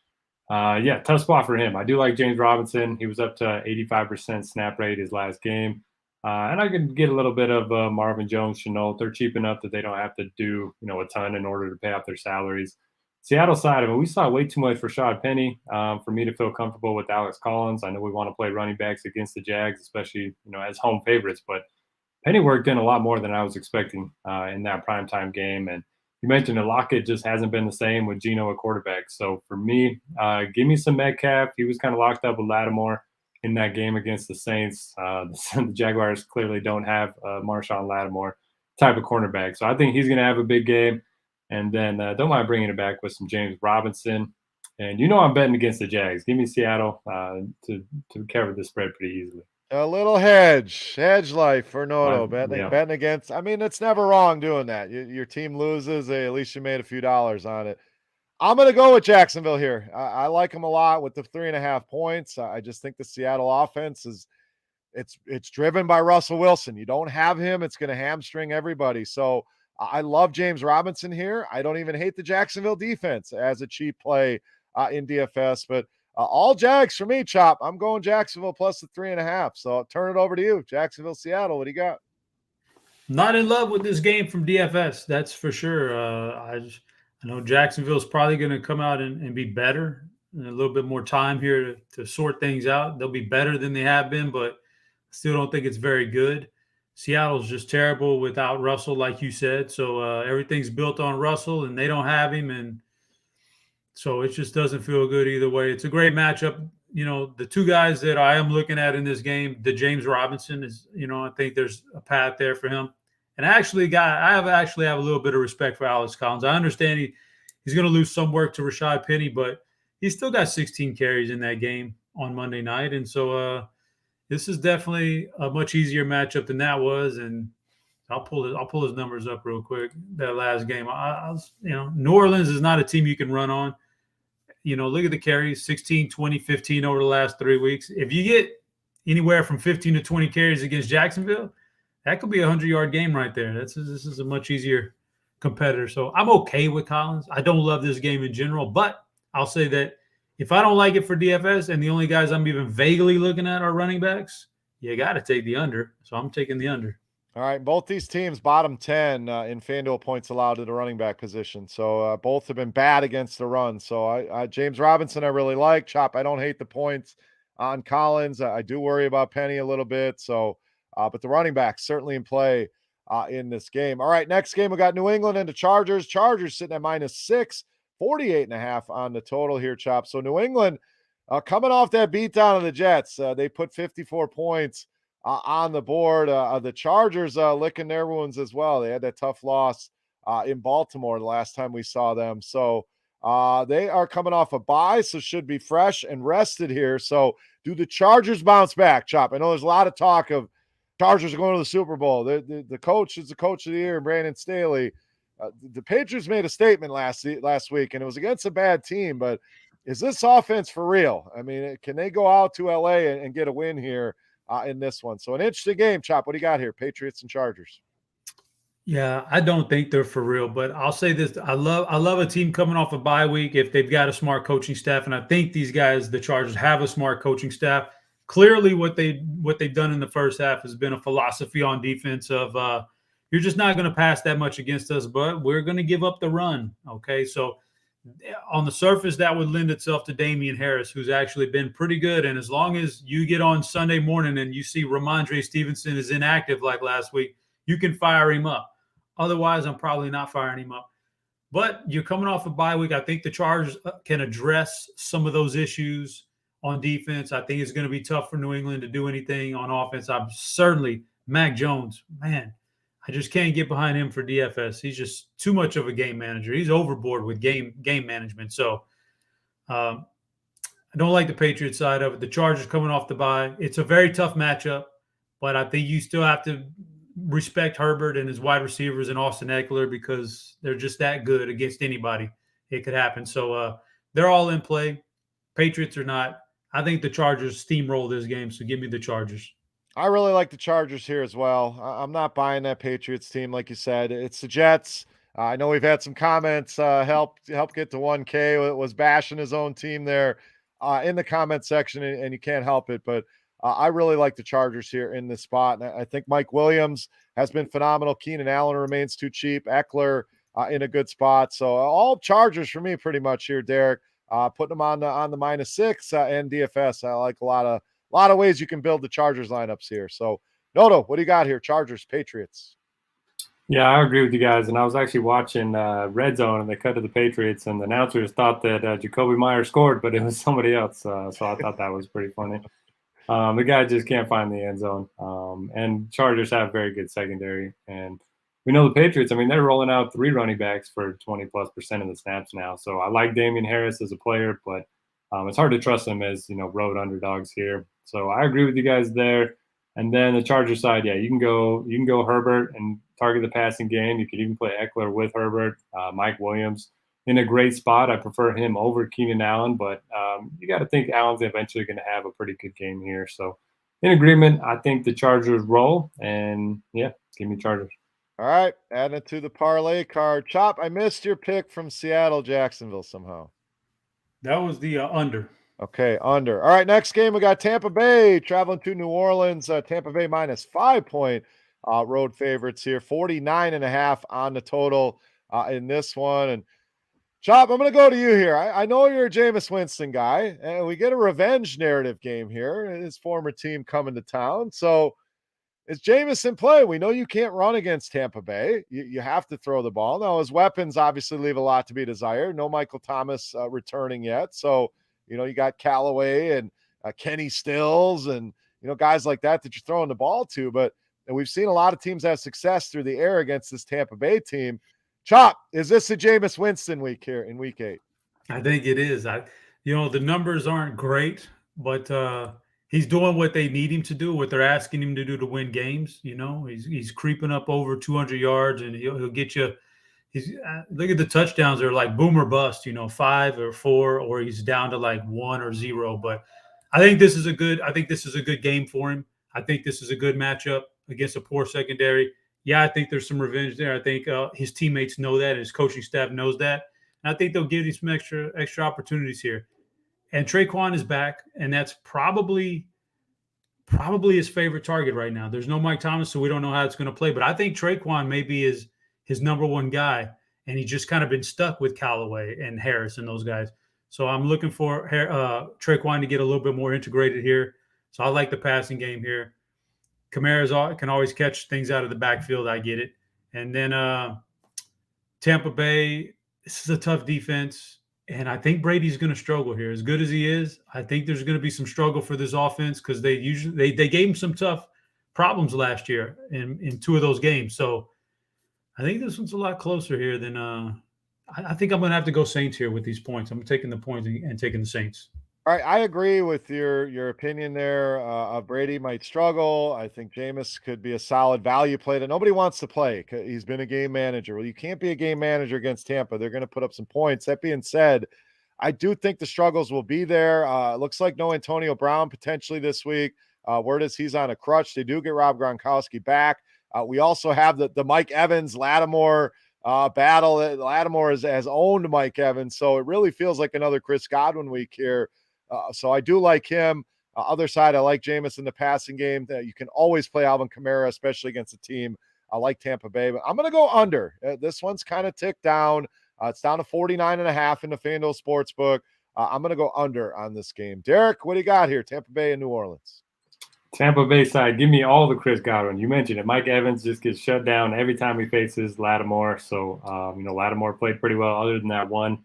tough spot for him. I do like James Robinson. He was up to 85% snap rate his last game. And I could get a little bit of Marvin Jones, Shenault. They're cheap enough that they don't have to do, a ton in order to pay off their salaries. Seattle side of it, we saw way too much Rashad Penny for me to feel comfortable with Alex Collins. I know we want to play running backs against the Jags, especially, as home favorites, but Penny worked in a lot more than I was expecting in that primetime game. And you mentioned that Lockett just hasn't been the same with Geno at quarterback. So for me, give me some Metcalf. He was kind of locked up with Lattimore in that game against the Saints. The Jaguars clearly don't have Marshawn Lattimore type of cornerback. So I think he's going to have a big game. And then don't mind bringing it back with some James Robinson. And I'm betting against the Jags. Give me Seattle to cover the spread pretty easily.
A little hedge life for Noto.
Yeah.
Betting against. I mean, it's never wrong doing that. Your team loses, at least you made a few dollars on it. I'm going to go with Jacksonville here. I like them a lot with the 3.5 points. I just think the Seattle offense it's driven by Russell Wilson. You don't have him, it's going to hamstring everybody. So I love James Robinson here. I don't even hate the Jacksonville defense as a cheap play in DFS, but all Jags for me, Chop. I'm going Jacksonville plus the 3.5. So I'll turn it over to you. Jacksonville, Seattle. What do you got?
Not in love with this game from DFS. That's for sure. I know Jacksonville's probably going to come out and be better. And a little bit more time here to sort things out. They'll be better than they have been, but still don't think it's very good. Seattle's just terrible without Russell, like you said. So everything's built on Russell, and they don't have him. And so it just doesn't feel good either way. It's a great matchup. The two guys that I am looking at in this game, the James Robinson is, I think there's a path there for him. And I actually have a little bit of respect for Alex Collins. I understand he's going to lose some work to Rashad Penny, but he still got 16 carries in that game on Monday night. And so this is definitely a much easier matchup than that was. And I'll pull his numbers up real quick. That last game, New Orleans is not a team you can run on. Look at the carries, 16, 20, 15 over the last 3 weeks. If you get anywhere from 15 to 20 carries against Jacksonville, that could be a 100-yard game right there. This is a much easier competitor. So I'm okay with Collins. I don't love this game in general, but I'll say that if I don't like it for DFS and the only guys I'm even vaguely looking at are running backs, you got to take the under. So I'm taking the under.
All right, both these teams bottom 10 in FanDuel points allowed to the running back position. So both have been bad against the run. So James Robinson I really like. Chop, I don't hate the points on Collins. I do worry about Penny a little bit. So, but the running backs certainly in play in this game. All right, next game we got New England and the Chargers. Chargers sitting at -6, 48.5 on the total here, Chop. So New England coming off that beatdown of the Jets, they put 54 points on the board. The Chargers licking their wounds as well. They had that tough loss in Baltimore the last time we saw them. So they are coming off a bye, so should be fresh and rested here. So do the Chargers bounce back, Chop? I know there's a lot of talk of Chargers are going to the Super Bowl. The coach is the coach of the year, Brandon Staley. The Patriots made a statement last week, and it was against a bad team, but is this offense for real? I mean, can they go out to LA and get a win here in this one? So an interesting game, Chop. What do you got here? Patriots and Chargers.
Yeah, I don't think they're for real, but I'll say this: I love a team coming off a bye week if they've got a smart coaching staff, and I think these guys, the Chargers, have a smart coaching staff. Clearly, what they've done in the first half has been a philosophy on defense of you're just not going to pass that much against us, but we're going to give up the run. Okay, so on the surface, that would lend itself to Damian Harris, who's actually been pretty good. And as long as you get on Sunday morning and you see Ramondre Stevenson is inactive like last week, you can fire him up. Otherwise, I'm probably not firing him up. But you're coming off a bye week. I think the Chargers can address some of those issues on defense. I think it's going to be tough for New England to do anything on offense. I'm certainly Mac Jones, man. I just can't get behind him for DFS. He's just too much of a game manager. He's overboard with game management. So I don't like the Patriots side of it. The Chargers coming off the bye. It's a very tough matchup, but I think you still have to respect Herbert and his wide receivers and Austin Eckler because they're just that good against anybody. It could happen. So they're all in play. Patriots or not. I think the Chargers steamroll this game, so give me the Chargers.
I really like the Chargers here as well. I'm not buying that Patriots team, like you said. It's the Jets. I know we've had some comments help get to 1K. Was bashing his own team there in the comment section, and you can't help it. But I really like the Chargers here in this spot. And I think Mike Williams has been phenomenal. Keenan Allen remains too cheap. Eckler in a good spot. So all Chargers for me pretty much here, Derek. Putting them on the -6 and DFS. I like a lot of ways you can build the Chargers lineups here. So, Noto, what do you got here? Chargers, Patriots.
Yeah, I agree with you guys. And I was actually watching Red Zone, and they cut to the Patriots, and the announcers thought that Jacoby Myers scored, but it was somebody else. So I thought that was pretty funny. The guy just can't find the end zone. And Chargers have very good secondary. And we know the Patriots, I mean, they're rolling out 3 running backs for 20+% of the snaps now. So I like Damian Harris as a player, but it's hard to trust them as, road underdogs here. So I agree with you guys there. And then the Chargers side, yeah, you can go Herbert and target the passing game. You could even play Eckler with Herbert, Mike Williams in a great spot. I prefer him over Keenan Allen, but you got to think Allen's eventually going to have a pretty good game here. So in agreement, I think the Chargers roll, and yeah, give me Chargers.
All right, adding it to the parlay card. Chop, I missed your pick from Seattle, Jacksonville somehow.
That was the under.
Okay, under. All right, next game we got Tampa Bay traveling to New Orleans. Tampa Bay -5 point road favorites here, 49.5 on the total in this one. And Chop, I'm going to go to you here. I know you're a Jameis Winston guy, and we get a revenge narrative game here. His former team coming to town. So is Jameis in play? We know you can't run against Tampa Bay. You have to throw the ball. Now, his weapons obviously leave a lot to be desired. No Michael Thomas returning yet. So, you got Callaway and Kenny Stills and, guys like that you're throwing the ball to. But we've seen a lot of teams have success through the air against this Tampa Bay team. Chop, is this a Jameis Winston week here in week 8?
I think it is. The numbers aren't great, but he's doing what they need him to do, what they're asking him to do to win games. He's creeping up over 200 yards, and he'll get you. Look at the touchdowns; they're like boom or bust. 5 or 4, or he's down to like 1 or 0. But I think this is a good game for him. I think this is a good matchup against a poor secondary. Yeah, I think there's some revenge there. I think his teammates know that, and his coaching staff knows that. And I think they'll give him some extra opportunities here. And Traquan is back, and that's probably probably his favorite target right now. There's no Mike Thomas, so we don't know how it's going to play. But I think Traquan may be his number one guy, and he's just kind of been stuck with Callaway and Harris and those guys. So I'm looking for Traquan to get a little bit more integrated here. So I like the passing game here. Kamara can always catch things out of the backfield. I get it. And then Tampa Bay, this is a tough defense. And I think Brady's going to struggle here. As good as he is, I think there's going to be some struggle for this offense because they gave him some tough problems last year in two of those games. So I think this one's a lot closer here than I think I'm going to have to go Saints here with these points. I'm taking the points and taking the Saints.
All right, I agree with your opinion there. Brady might struggle. I think Jameis could be a solid value play that nobody wants to play. He's been a game manager. Well, you can't be a game manager against Tampa. They're going to put up some points. That being said, I do think the struggles will be there. Looks like no Antonio Brown potentially this week. Word is he's on a crutch. They do get Rob Gronkowski back. We also have the Mike Evans, Lattimore battle. Lattimore has owned Mike Evans, so it really feels like another Chris Godwin week here. So I do like him. Other side, I like Jameis in the passing game. You can always play Alvin Kamara, especially against a team I like Tampa Bay. But I'm going to go under. This one's kind of ticked down. It's down to 49.5 in the FanDuel Sportsbook. I'm going to go under on this game. Derek, what do you got here? Tampa Bay and New Orleans.
Tampa Bay side, give me all the Chris Godwin. You mentioned it. Mike Evans just gets shut down every time he faces Lattimore. So, Lattimore played pretty well other than that one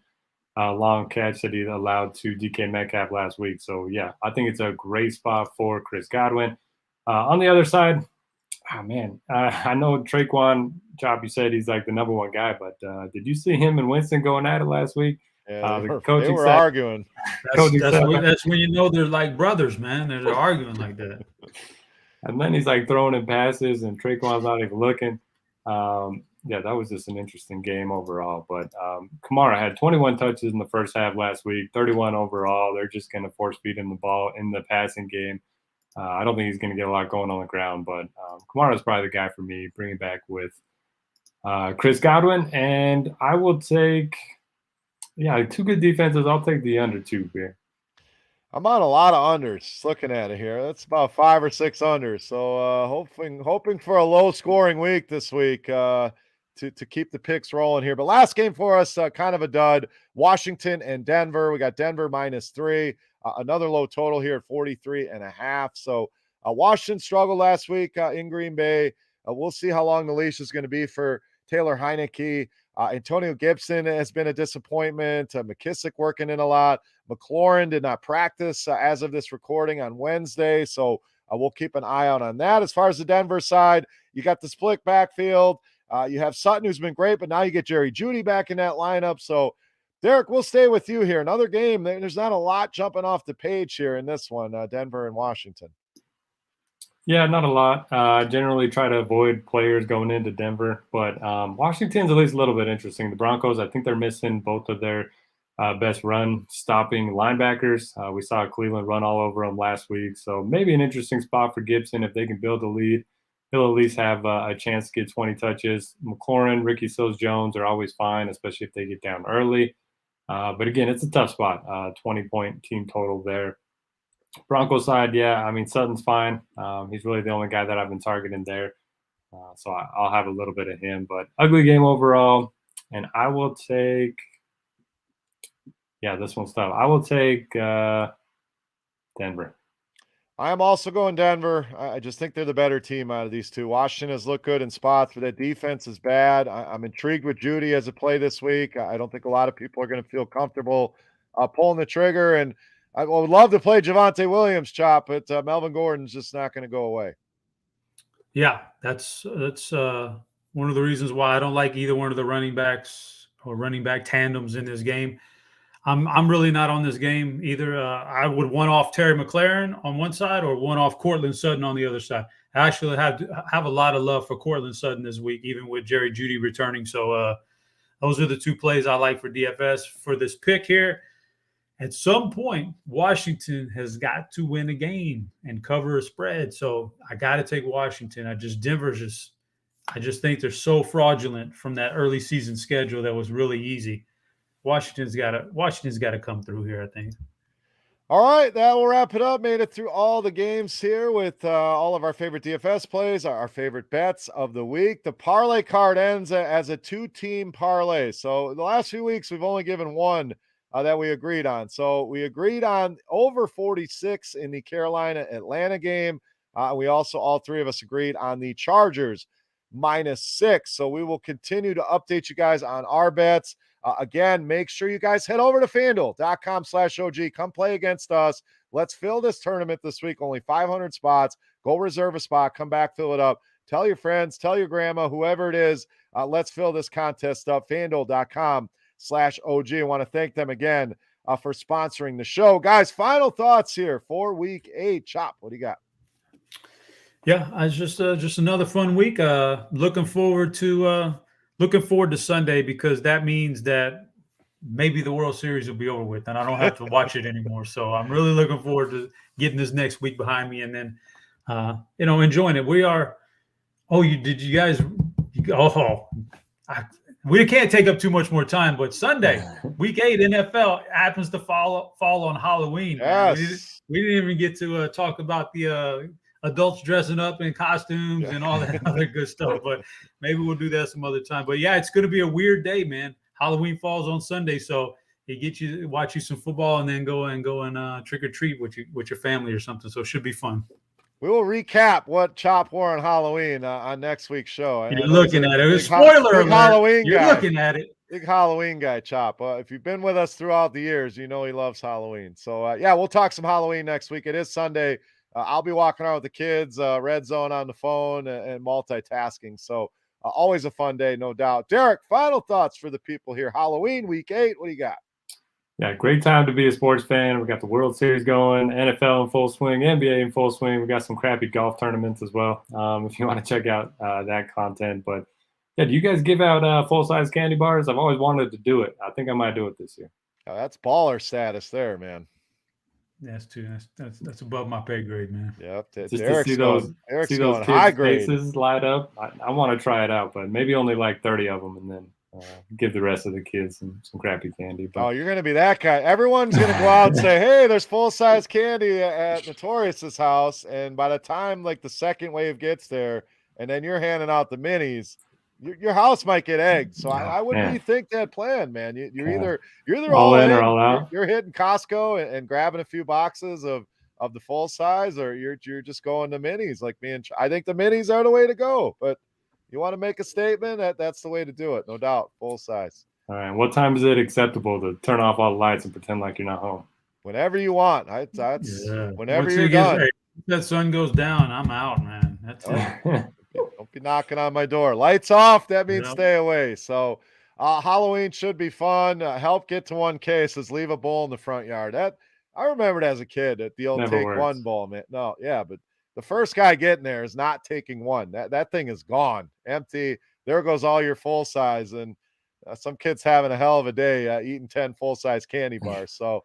long catch that he allowed to DK Metcalf last week. So, yeah, I think it's a great spot for Chris Godwin. On the other side, I know Traquan, Chop, you said he's like the number one guy, but did you see him and Winston going at it last week?
Yeah, they were arguing.
That's when you know they're like brothers, man. They're arguing like that.
And then he's like throwing in passes, and Traquan's not even looking. That was just an interesting game overall. But Kamara had 21 touches in the first half last week, 31 overall. They're just going to force feed him the ball in the passing game. I don't think he's going to get a lot going on the ground, but Kamara's probably the guy for me, bringing back with Chris Godwin. And I will take – two good defenses. I'll take the under 2 here.
I'm on a lot of unders. Just looking at it here, that's about 5 or 6 unders. So hoping for a low scoring week this week to keep the picks rolling here. But last game for us, kind of a dud. Washington and Denver. We got Denver -3. Another low total here at 43.5. So Washington struggled last week in Green Bay. We'll see how long the leash is going to be for Taylor Heineke. Antonio Gibson has been a disappointment. McKissick working in a lot. McLaurin did not practice as of this recording on Wednesday, so we'll keep an eye out on that. As far as the Denver side, you got the split backfield. You have Sutton, who's been great, but now you get Jerry Jeudy back in that lineup. So, Derek, we'll stay with you here. Another game. There's not a lot jumping off the page here in this one, Denver and Washington.
Yeah, not a lot. Generally try to avoid players going into Denver, but Washington's at least a little bit interesting. The Broncos, I think they're missing both of their best run-stopping linebackers. We saw Cleveland run all over them last week, so maybe an interesting spot for Gibson if they can build a lead. He'll at least have a chance to get 20 touches. McLaurin, Ricky Seals-Jones are always fine, especially if they get down early. But again, it's a tough spot. 20-point team total there. Broncos side, Sutton's fine. He's really the only guy that I've been targeting there. So I'll have a little bit of him. But ugly game overall. And I will take this one's tough. I will take Denver.
I am also going Denver. I just think they're the better team out of these two. Washington has looked good in spots, but that defense is bad. I'm intrigued with Jeudy as a play this week. I don't think a lot of people are going to feel comfortable pulling the trigger. And I would love to play Javonte Williams, Chop, but Melvin Gordon's just not going to go away.
Yeah, that's one of the reasons why I don't like either one of the running backs or running back tandems in this game. I'm really not on this game either. I would one off Terry McLaurin on one side or one off Cortland Sutton on the other side. I actually have a lot of love for Cortland Sutton this week, even with Jerry Jeudy returning. So those are the two plays I like for DFS for this pick here. At some point, Washington has got to win a game and cover a spread. So I got to take Washington. I just think they're so fraudulent from that early season schedule that was really easy. Washington's got to come through here, I think.
All right, that will wrap it up. Made it through all the games here with all of our favorite DFS plays, our favorite bets of the week. The parlay card ends as a 2-team parlay. So the last few weeks, we've only given one that we agreed on. So we agreed on over 46 in the Carolina-Atlanta game. We also, all three of us agreed on the Chargers -6. So we will continue to update you guys on our bets. Again, make sure you guys head over to FanDuel.com/OG. Come play against us. Let's fill this tournament this week. Only 500 spots. Go reserve a spot. Come back, fill it up. Tell your friends, tell your grandma, whoever it is. Let's fill this contest up. FanDuel.com/OG. I want to thank them again for sponsoring the show. Guys, final thoughts here for week 8. Chop, what do you got?
Yeah, it's just another fun week. Looking forward to Sunday, because that means that maybe the World Series will be over with and I don't have to watch it anymore. So I'm really looking forward to getting this next week behind me and then, enjoying it. We are. Oh, you guys? We can't take up too much more time, but Sunday, week 8 NFL happens to fall on Halloween.
Yes.
We didn't even get to talk about the adults dressing up in costumes and all that other good stuff, but maybe we'll do that some other time. But yeah, it's going to be a weird day, man. Halloween falls on Sunday, so it gets you watch you some football and then go and trick or treat with your family or something. So it should be fun.
We will recap what Chop wore on Halloween on next week's show.
You're looking at it. Spoiler alert.
Halloween
You're
guy.
looking at it.
Big Halloween guy, Chop. If you've been with us throughout the years, you know he loves Halloween. So, we'll talk some Halloween next week. It is Sunday. I'll be walking around with the kids, Red Zone on the phone, and multitasking. So, always a fun day, no doubt. Derek, final thoughts for the people here. Halloween, week 8. What do you got?
Yeah, great time to be a sports fan. We got the World Series going, NFL in full swing, NBA in full swing. We got some crappy golf tournaments as well, if you want to check out that content. But, yeah, do you guys give out full-size candy bars? I've always wanted to do it. I think I might do it this year.
Oh, that's baller status there, man.
That's above my pay grade, man.
Yep.
Just to see those kids'
high grade
faces light up. I want to try it out, but maybe only like 30 of them, and then give the rest of the kids some crappy candy. But
you're going to be that guy. Everyone's going to go out and say, hey, there's full-size candy at Notorious's house. And by the time like the second wave gets there, and then you're handing out the minis, your house might get egged. So I would rethink that plan, man. You're either all in or all out. You're hitting Costco and grabbing a few boxes of the full size, or you're just going to minis like me. And I think the minis are the way to go. But you want to make a statement, that's the way to do it, no doubt. Full size.
All right. What time is it acceptable to turn off all the lights and pretend like you're not home?
Whenever you want. Whenever you're done.
If that sun goes down, I'm out, man. That's it.
Don't be knocking on my door. Lights off. That means stay away. So Halloween should be fun. Help get to 1K. Says leave a bowl in the front yard. That I remembered as a kid at the old
Never
take
works.
One bowl, man. No, yeah, but the first guy getting there is not taking one. That thing is gone, empty. There goes all your full size, and some kids having a hell of a day eating 10 full size candy bars. So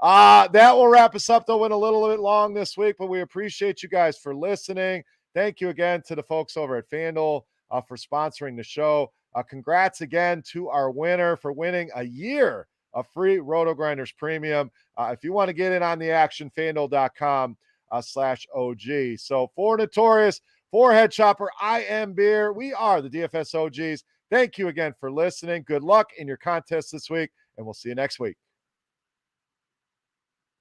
that will wrap us up. Though went a little bit long this week, but we appreciate you guys for listening. Thank you again to the folks over at FanDuel for sponsoring the show. Congrats again to our winner for winning a year of free Rotogrinders Premium. If you want to get in on the action, FanDuel.com/OG. So for Notorious, for Head Chopper, I am Beer. We are the DFS OGs. Thank you again for listening. Good luck in your contest this week, and we'll see you next week.